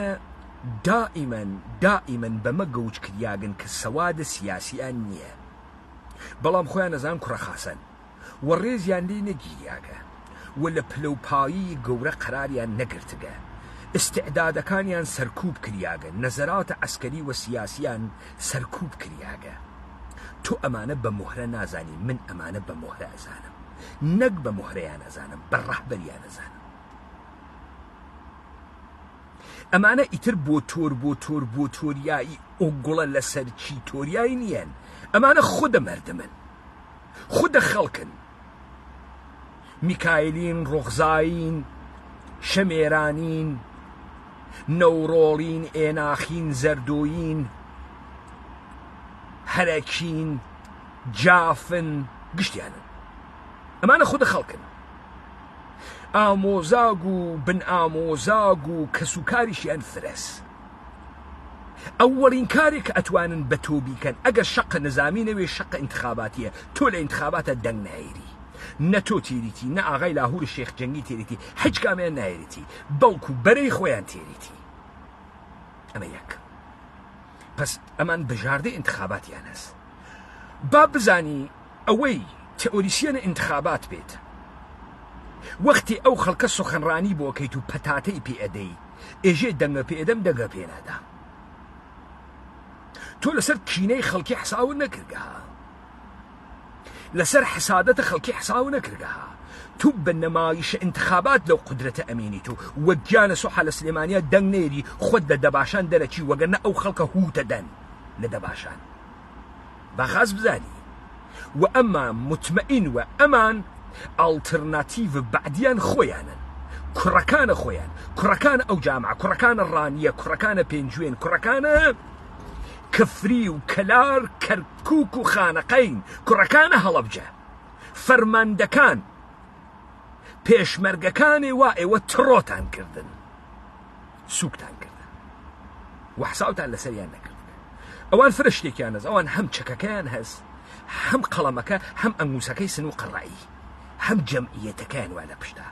دائیمەن بەمە گەوج کریاگن کە سەوادە سیاسیان نییە، بەڵام خۆیان نەزان کوڕەخاسن و ڕێزیان لێ نەگیریاگە و لە پلەپایی گەورە قەراریان نەگرتگە، استعدادەکانیان سەرکوب کریاگە، نەزەراتە عەسکەری و سیاسیان سەرکوب کریاگە. تۆ ئەمانە بە مۆهرە نازانی، من ئەمانە بە مۆهرە ئەزانم، نەک بە مۆهرەیان ئەزانم، بە ڕەحبەریان ئەزانم. ئەمانە ئیتر بۆ تۆریایی ئۆگوڵە لەسەر چی تۆریایی نیەن، ئەمانە خودە مەردمن، خودە خەڵکن، میکایلین، ڕۆغزاین، شەمێرانین، نەوڕۆڵین، ئێناخین، زەردۆین، هەرەکین، جافن، گشتیانن. ئەمانە خودە خەڵکن، ئامۆزاگ و بن ئامۆزاگ و کەسوکاریشیان فرەس. ئەوەڵین کارێک کە ئەتوانن بە تۆ بیکەن ئەگەر شەق نظامی نەوێ شەق انتخاباتیە، تۆ لە انتخاباتە دەنگ نایری، نە تۆ تێریتی، نە ئاغای لاهور شێخ جەنگی تێریتی، هیچ کامیان نایریتی، بەڵکو بەرەی خۆیان تێریتی. ئەمە یەک. پس ئەمان بژاردەی انتخاباتیان هەست. با بزانی ئەوەی تئۆریسیەنە انتخابات بێت، وەختی ئەو خەڵکە سخەنڕانی بۆکەیت و پەتاتەی پێ ئەدەی، ئێژێ دەنگە پێ ئەدەم دەگە پێ نادا. تۆ لەسەر کینەی خەڵکی حساو نەکردگەها، لەسەر حسادەتە خەڵکی حساو نەکردگەها. تو بە نەمایشە انتخابات لەو قودرەتە ئەمێنیت و وەگیانە سوحە لە سلێمانیا دەنگ نێری خۆت لە دەباشان دەرەچی، وەگەرنە ئەو خەڵکە هوتە دەن لە دەباشان. باخاز بزانی و ئەمە مطمئین و ئەمان ئالترناتیڤ بەعدیان خۆیانن، کوڕەکانە خۆیان، کوڕەکانە ئەو جامعە، کوڕەکانە ڕانیە، کوڕەکانە پێنجوێن، کوڕەکانە کەفری و کەلار، کەرکووک و خانەقەین، کوڕەکانە هەڵەبجە، فەرماندەکان، پێشمەرگەکانی وا ئێوە تڕۆتان کردن، سووکتان کردن و حساوتان لەسەریان نەکردن. ئەوان فرە شتێکیان هەست، ئەوان هەم چەکەکەیان هەست، هەم قەڵەمەکە، هەم ئەنگوسەکەی سن و قەڕایی، هەم جەمعیەتەکەیان وا لە پشتا.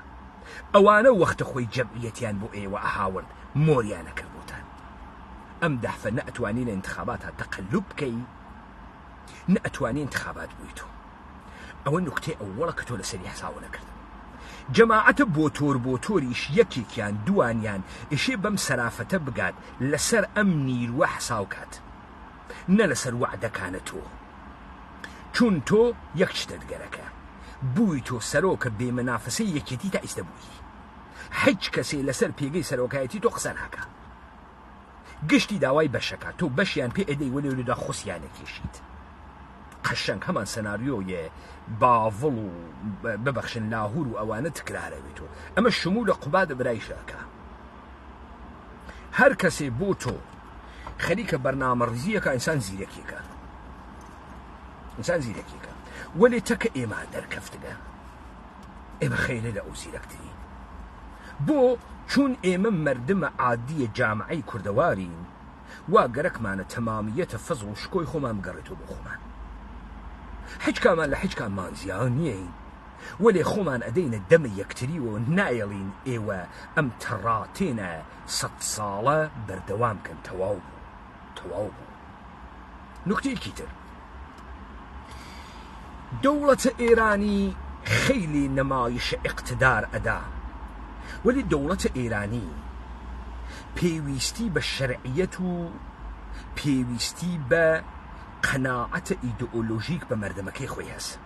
ئەوانە وەختە خۆی جەمعیەتیان بۆ ئێوە ئەهاورد مۆریانە کردوتان. ئەم دەحفە نە ئەتوانی لە انتخاباتە تەقەلوب بکەی، نە ئەتوانی انتخابات بوویتۆ. ئەوە نوکتەی ئەووەڵە کە تۆ لەسەری حساوە نەکردن. جەماعەتە بۆ تۆریش یەکێکیان دوانیان ئێشێ بەم سەرافەتە بگات لەسەر ئەم نیروە حساو کات، نە لەسەر وعدەکانە تۆ. چون تۆ یەک شتت گەرەکە بووی تۆ سەرۆکە بێمەنافسەی یەکێتی تا ئیسدە بووی، هیچ کەسێ لەسەر پێگەی سەرۆکایەتی تۆ قسە ناکە، گشتی داوای بەشەکە، تۆ بەشیان پێ ئەدەی وەلێ لەدا خۆسیانەکێشیت. قەشەنگ هەمان سەناریۆیە باڤڵ و ببەخشن لاهور و ئەوانە تکرارەوێت و ئەمە شمول لە قوبادە برایشەکە. هەر کەسێ بۆ تۆ خەریکە بەرنامەڕیزیەکە ئینسان زیرەکێکە، ئینسان زیرەکێکە، وەلێ تەکە ئێمە دەرکەفتگە، ئێمە خەیرە لە ئەو زیرەکترین. بۆ چون ئێمە مەردمە عادیە جامعەی کوردەوارین، وا گەرەکمانە تەمامیەتە فەزڵ و شکۆی خۆمان بگەڕێتەوە بۆ خۆمان. هیچ کامان لە هیچ کاممان زیان نییەین، وەلێ خۆمان ئەدەینە دەمە یەکتریەوە، نایەڵین ئێوە ئەم تەڕاتێنە 100 ساڵە بەردەوام کەن. تەواو بوو. نوکتەیەکی تر، دەوڵەتە ئێرانی خەیلی نەمایشە ئیقتدار ئەدا، وەلی دەوڵەتە ئێرانی پێویستی بە شەرعیەت و پێویستی بە قەناعەتە ئیدئۆلۆژیک بە مەردەمەکەی خۆی هەست.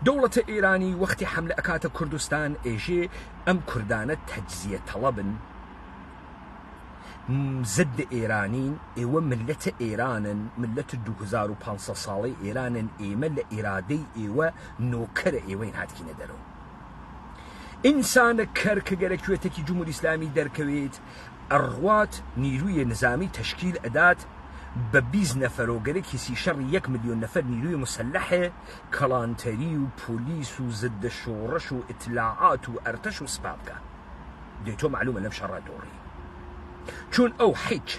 دەوڵەتە ئێرانی وەختی حەملە ئەکاتە کوردستان، ئێژێ ئەم کوردانە تەجزیە تەڵەبن، زد ئێرانین، ئێوە ملەتە ئێرانن، ملەتە 2500 ساڵەی ئێرانن، ئێمە لە ئێرادەی ئێوە نۆکەرە ئێوەین هاتکینە دەرەوە. ئینسانە کەر کە گەرەکوێتێکی جمهوری ئیسلامی دەرکەوێت، ئەڕوات نیروی نظامی تشکیل ئەدات بە 20 نەفەرۆگەرێکی سیشەڕ 1 ملیۆن نەفەر نیروی مسلحێ، کەڵانتەری و پۆلیس و زدە شۆڕەش و ئیتلاعات و ئەرتەش و سپا بکە. دەیتۆ معلومە لەم شەڕە دۆڕی چون ئەو حیچ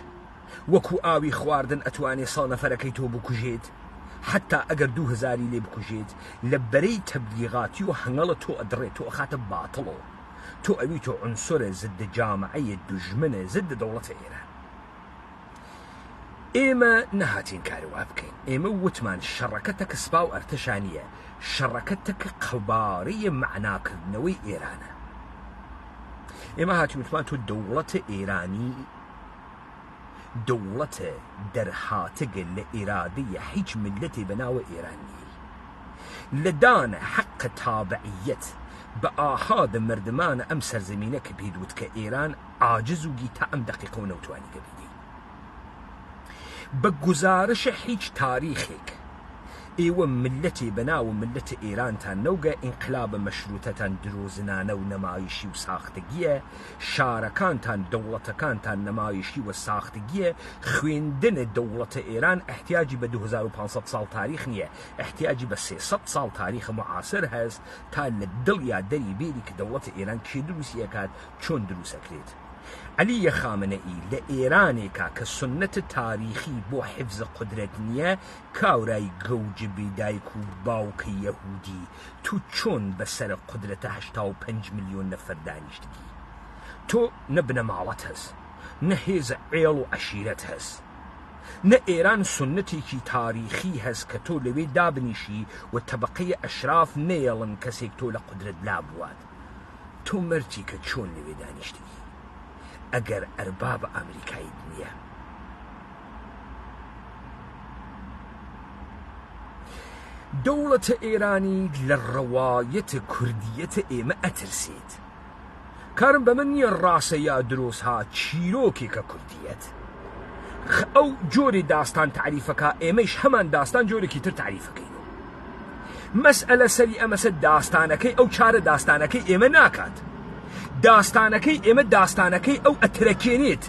وەکو ئاوی خواردن ئەتوانێ ساڵ نەفەرەکەی تۆ بکوژێت حتا ئەگەر 2000 لێ بکوژێت لە بەرەی تەبلیغاتی و هەنگەڵە تۆ ئەدڕێت تۆ ئەخاتە باتڵەوە تۆ ئەوی تۆ عنسرە زد جامعەیە دوژمنە زد دەوڵەتە ئێران ئێمە نەهاتین کاروا بکەین ئێمە وتمان شەڕەکە تەکە سپا و ئەرتەشانیە شەڕەکە تەکە قەوباڕیە معناکردنەوەی ئێرانە ئێمە هاتی وتمان تۆ دەوڵەتە ئێرانی دەوڵەتە دەرهاتەگە لە ئێرادەیە هیچ ملەتێ بەناوە ئێرانی لەدانە حەقە تابعیەت بە ئاهادە مردمانە ئەم سەرزەمینە کە پێدوت کە ئێران عاجز و گیتا ئەم دەقیقە و نەوتوانی گەبیدی بە گزارشە هیچ تاریخێک ئێوە ملەتێ بەناوە ملەتە ئێرانتان نەوگە ئینقلابە مەشروتەتان درۆزنانە و نەمایشی و ساختگیە شارەکانتان دەوڵەتەکانتان نەمایشی و ساختگیە خوێندنە دەوڵەتە ئێران احتیاجی بە 2500 ساڵ تاریخ نییە احتیاجی بە 300 ساڵ تاریخ معاصر هەست تا لە دڵیا دەری بێری کە دەوڵەتە ئێران کێ دروستی ئەکات چۆن دروسەکرێت علی خامنەئی لە ئێرانێکا کە سنەتە تاریخی بۆ حفظ قدرەت نییە کاورای گەوجبی دایک و باوکە یەهودی تو چۆن بەسەر قدرەتە 85 ملیۆن نەفەر دانیشتگی تۆ نەبنە ماڵەت هەست نە هێزە عێڵ و عەشیرەت هەست نە ئێران سنەتێکی تاریخی هەست کە تۆ لەوێ دابنیشی و تەبەقەی ئەشراف نێڵن کەسێک تۆ لە قدرەت لابوات تۆ مەرجی کە چۆن لەوێ دانیشتگی ئەگەر ئەرباب ئەمریکایی نییە دەوڵەتە ئێرانی لە ڕەوایەتە کوردیەتە ئێمە ئەترسێت کارم بە من نییە ڕاستە یا درۆستها چیرۆکێکە کوردیەت ئەو جۆری داستان تعریفەکە ئێمەش هەمان داستان جۆرێکی تر تعریفەکەین مەسئلە سەری ئەمەسە داستانەکەی ئەو چارە داستانەکەی ئێمە ناکات داستانەکەی ئێمە داستانەکەی ئەو ئەترەکێنێت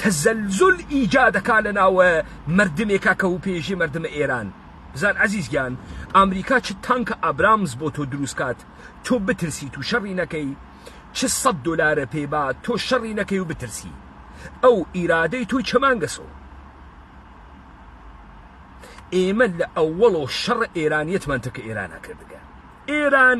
تەزەلزول ئیجادەکە لە ناوە مردمێکا کە و پێشی مردمە ئێران بزان عەزیزگیان ئەمریکا چ تانکە ئابرامز بۆ تۆ دروستکات تۆ بترسیت و شەڕی نەکەی چ $100 پێبات تۆ شەڕی نەکەی و بترسی ئەو ئیرادەی تۆی چەمانگەسەوە ئێمە لە ئەووەڵۆ شەڕ ئێرانیەتمان تەکە ئێرانە کردگە ئێران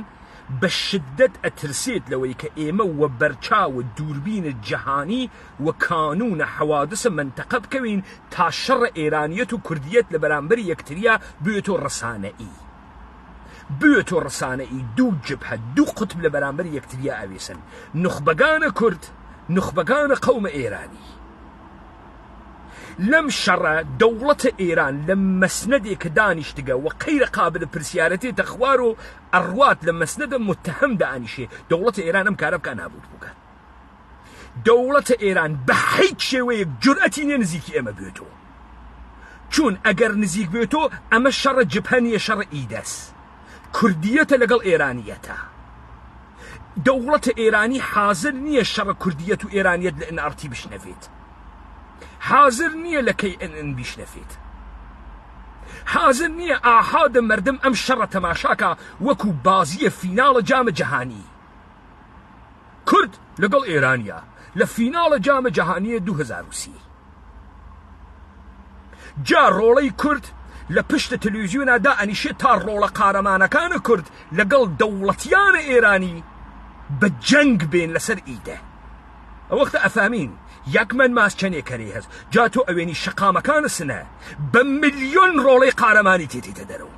بە شدت ئەترسێت لەوەی کە ئێمە وە بەرچاوە دووربینە جەهانی و کانونە حەوادسە منتەقە بکەوین تا شەڕ ئێرانیەت و کوردیەت لە بەرامبەر یەکتریا بێتۆ ڕەسانەئی بێتۆ ڕەسانەئی دوو جبهە دوو قوتب لە بەرامبەر یەکتریا ئەوێسن نوخبەگانە کورد نوخبەگانە قەومە ئێرانی لەم شەڕە دەوڵەتە ئێران لە مەسنەدێکە دانیشتگە و قەیرە قابل پرسیارەتێتە خوار و ئەڕوات لە مەسنەدە متتەهم دانیشێ دەوڵەتە ئێران ئەم کارە بکە نابوت بکات دەوڵەتە ئێران بە هیچ شێوەیەک جورئەتی نییە نزیکی ئێمە بێتەوە چون ئەگەر نزیک بێتۆ ئەمە شەڕە جبهە نیە شەڕە ئیدەس کوردیەتە لەگەڵ ئێرانیەتە دەوڵەتە ئێرانی حازر نییە شەڕە کوردیەت و ئێرانیەت لە NRT بشنەوێت حاضر نییە لە KNN بیشنەفێت حاضر نییە ئاهادە مردم ئەم شەڕە تەماشاکە وەکو بازیە فیناڵە جامە جەهانی کورد لەگەڵ ئێرانیا لە فیناڵە جامە جەهانیە 2030 جا ڕۆڵەی کورد لە پشتە تەلەڤیزیۆنەدا ئەنیشێت تا ڕۆڵە قارەمانەکانە کورد لەگەڵ دەوڵەتیانە ئێرانی بە جەنگ بێن لەسەر ئیدە ئەو وەختە ئەفامین یەکمەن ماسچەنێکەرێ هەست جا تۆ ئەوێنی شەقامەکانە سنە بە ملیۆن ڕۆڵەی قارەمانی تێتێتە دەرەوە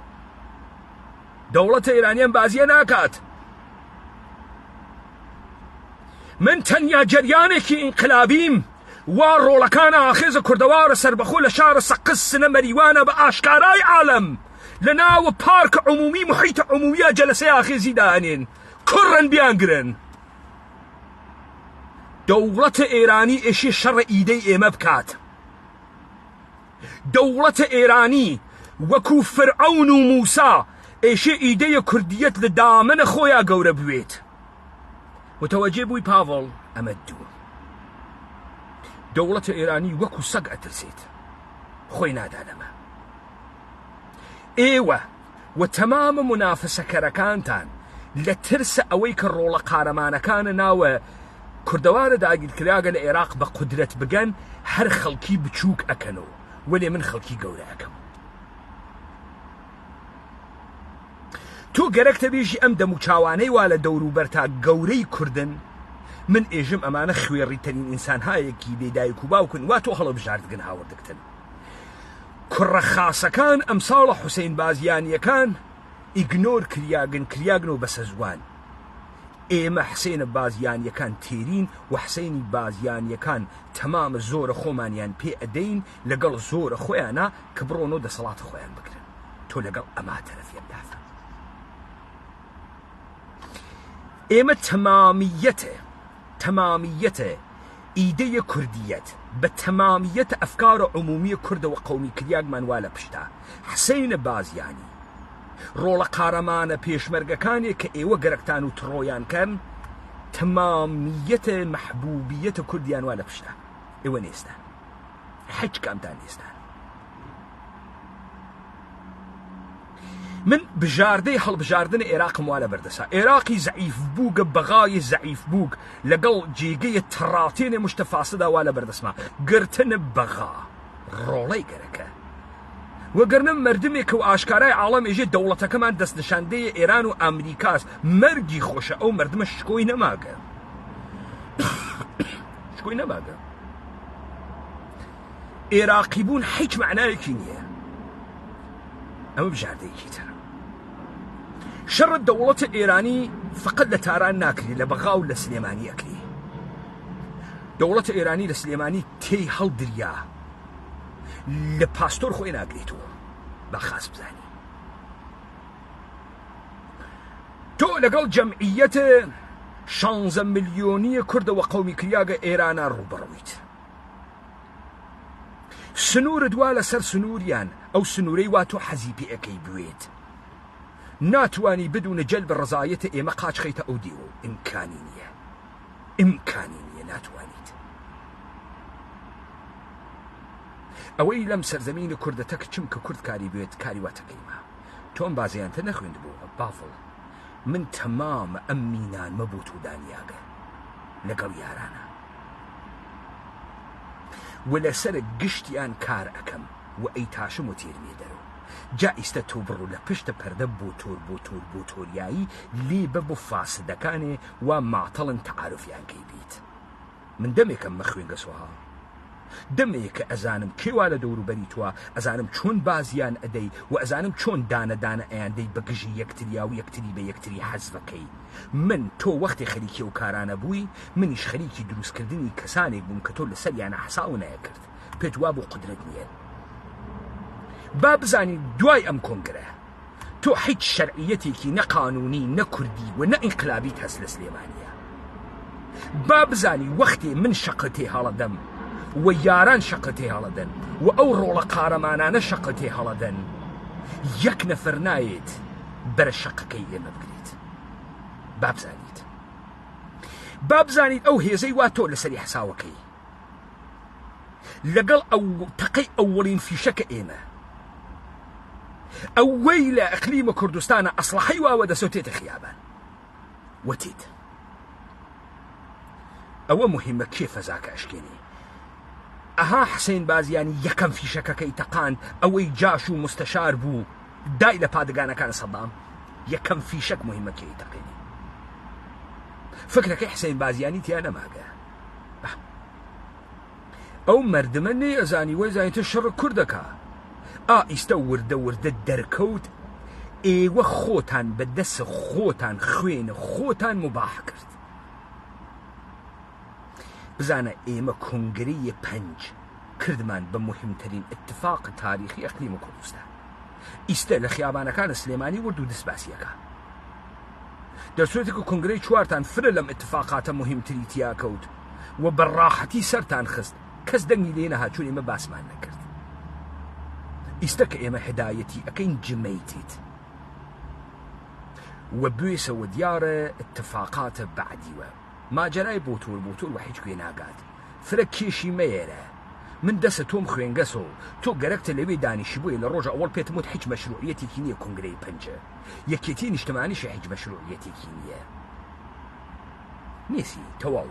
دەوڵەتە ئێرانیان بازیە ناکات من تەنیا جەریانێکی ئینقلابیم وا ڕۆڵەکانە ئاخێزە کوردەوارە سەربەخۆ لە شارە سەقس سنە مەریوانە بە ئاشکارای عالەم لە ناوە پارکە عمومی محیتە عمومیە جەلسەی ئاخێزی دانێن کوڕن بیانگرن دەوڵەتە ئێرانی ئێشێ شەڕە ئیدەی ئێمە بکات دەوڵەتە ئێرانی وەکو فرعەون و موسا ئێشێ ئیدەیە کوردیەت لە دامنە خۆیان گەورە بوێت متوەجێ بووی پاڤڵ ئەمە دوو دەوڵەتە ئێرانی وەکو سەگ ئەترسێت خۆی نادانەمە ئێوە و تەمامە منافسەکەرەکانتان لە ترسە ئەوەی کە ڕۆڵە قارەمانەکانە ناوە کوردەوارە داگیرکراگە لە عێراق بە قودرەت بگەن هەر خەڵکی بچووک ئەکەنەوە وەلێ من خەڵکی گەورە ئەەکەم. تۆ گەرەکتە بێژی ئەم دەم و چاوانەی وا لە دەوروبەرتا گەورەی کوردن، من ئێژم ئەمانە خوێڕیترین ئینسانهایەکی بێدایک و باوکن، وا تۆ هەڵەبژاردگن هاوردەکتن. کوڕە خاسەکان ئەمساڵە حوسێن بازیانیەکان ئیگنۆر کریاگن و بەسە زوان. ئێمە حسێنە بازیانیەکان تێرین و حسێنی بازیانیەکان تەمامە زۆرە خۆمانیان پێ ئەدەین لەگەڵ زۆرە خۆیانە کە بڕۆنەوە دەسەڵاتە خۆیان بکرن. تۆ لەگەڵ ئەما تەرەفیان دافە. ئێمە تەمامیەتە ئیدەیە کوردیەت بە تەمامیەتە ئەفکارە عمومیە کوردەوە قەومی کریاگمان وا لە پشتا. حسێنە بازیانی ڕۆڵە قارەمانە پێشمەرگەکانێک کە ئێوە گەرەکتان و تڕۆیان کەن، تەمامیەتە مەحبوبیەتە کوردیان وا لە پشتا. ئێوە نێستان، هیچ کامتان نێستان. من بژاردەی هەڵبژاردنە عێراقم وا لە بەردەسا. عێراقی زەعیف بووگە بەغای زەعیف بووگ لەگەڵ جێگەیە تەڕاتێنێ مشتەفاسەدا وا لە بەردەسما گرتنە بەغا ڕۆڵەی گەرەکە. وەگەرنە مردمێکە و ئاشکارای عاڵەم ئێژێ دەوڵەتەکەمان دەستنیشاندەیە ئێران و ئەمریکاس، مەرگی خۆشە ئەو مردمە شکۆی نەماگە. شکۆی نەماگە. عێراقی بوون هیچ معنایەکی نییە. ئەمە بژاردەیەکی ترە. شەڕ دەوڵەتە ئێرانی فقط لە تاران ناکری، لە بەغا و لە سلێمانی ئەکری. دەوڵەتە ئێرانی لە سلێمانی تێی هەڵدریا، لە پاستۆر خۆی ناگرێتەوە. باخاس بزانی تۆ لەگەڵ جەمعیەتە 16 ملیۆنیە کوردەوە قەومی کریاگە ئێرانە ڕووبەڕوویت. سنوورت وا لەسەر سنووریان، ئەو سنوورەی وا تۆ حەزی پێ ئەەکەی بوێت. ناتوانی بدونە جەلب ڕزایەتە ئێمە قاچ خەیتە ئەو دیوە. ئیمکانی نییە، ناتوانیت. ئەوەی لەم سەرزەمینە کوردەتە کچم کە کورد کاری بێت کاری واتەکەیمە. تۆم بازیانتە نەخوێندبوو بافڵ. من تەمامە ئەم مینانمە بۆ تۆ دانیاگە لەگەڵ یارانە و لەسەر گشتیان کار ئەەکەم و ئەی تاشم و تێرمێ دەرەوە. جا ئیستە تۆ بڕوو لە پشتە پەردە بۆ تۆریایی لێ بە بۆ فاسدەکانێ وا ماتەڵن تەعارفیان کەی بیت. من دەمێکم مەخوێنگە سوها، دەمەیەکە ئەزانم کێوا لە دەوروبەری توە، ئەزانم چۆن بازیان ئەدەی و ئەزانم چۆن دانە ئەیاندەی بەگژی یەکتریا و یەکتری بە یەکتری حەزفەکەی. من تۆ وەختی خەریکی ئەو کارانە بووی، منیش خەریکی دروستکردنی کەسانێک بووم کە تۆ لەسەریانە حەساو نەیەکرد. پێت وا بۆ قودرەت نییە. با بزانی دوای ئەم کۆنگرە تۆ هیچ شەرعیەتێکی نەقانونی نەکوردی و نە ئینقلابیت هەست لە سلێمانیە. با بزانی وەختی من شەقەتێ هەڵەدەم و یاران شەقەتێ هەڵەدەن و ئەو ڕۆڵە قارەمانانە شەقەتێ هەڵەدەن، یەک نەفەر نایێت بەرە شەقەکەی ئێمە بگرێت. با بزانیت ئەو هێزەی وا تۆ لەسەری حساوەکەی لەگەڵ ئەو تەقەی ئەوڵین فیشەکە ئێمە ئەوەی لە ئەقلیمە کوردستانە ئەسلحەی واوە دەسەوتێتە خیابان وەتێت. ئەوە مهمە کێ فەزاکە ئەشکێنی. ئەها حسێن بازیانی یەکەم فیشەکەکەی تەقاند، ئەوەی جاش و مستەشار بوو دای لە پادگانەکان سەدام، یەکەم فیشەک مهمە کێی تەقینی. فکرەکەی حسێن بازیانی تیا نەماگە. ئەو مردمە نێ ئەزانی وەی زانیتە شەڕ کوردەکە. ئیستە وردە دەرکەوت، ئێوە خۆتان بەدەست خۆتان خوێنە خۆتان مباح کرد. بزانە ئێمە کۆنگرەی 5 کردمان بە مهمترین اتفاق تاریخی ئەقلیمە کوردستان. ئیستە لە خیابانەکانە سلێمانی ورد و دەستباسیەکە. دەرسوێتی کە کۆنگرەی 4تان فرە لەم اتفاقاتە مهمتری تیا کەوت و بەڕاحەتی سەرتان خست، کەس دەنگی لێ نەهات چون ئێمە باسمان نەکرد. ئیستە کە ئێمە هدایەتی ئەکەین جمەیتیت و بوێسەوە دیارە اتفاقاتە بەعدیوە ماجەرای بۆتۆر و هیچ کوێ ناگات. فرە کێشی مەیێرە، من دەسە تۆم خوێنگەسە و تۆ گەرەکتە لەوێ دانیشی بووی لە ڕۆژە ئەوڵ پێتم وت هیچ مەشروعیەتێکی نییە کۆنگرەی 5 یەکێتی نیشتمانیشە هیچ مەشروعیەتێکی نییە. نێسی تەواو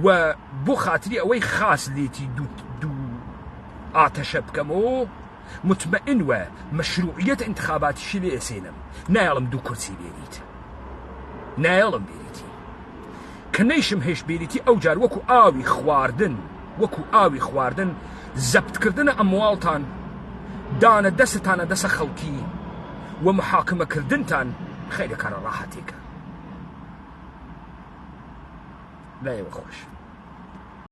و بۆ خاتری ئەوەی خاص لێتی دوو ئاتەشە بکەمەوە مطمئن وە مەشروعیەت انتخاباتیشی لێ ئەسێنم نایڵم دوو کورسی بێریت نایڵم بێریتی کە نەیشم هێش بێریتی ئەو جار وەکو ئاوی خواردن زەبتکردنە ئەمواڵتان دانە دەستتانە دەسە خەڵکی و محاکمەکردنتان خەیرە کارە ڕاحەتێکە لایەوە خۆش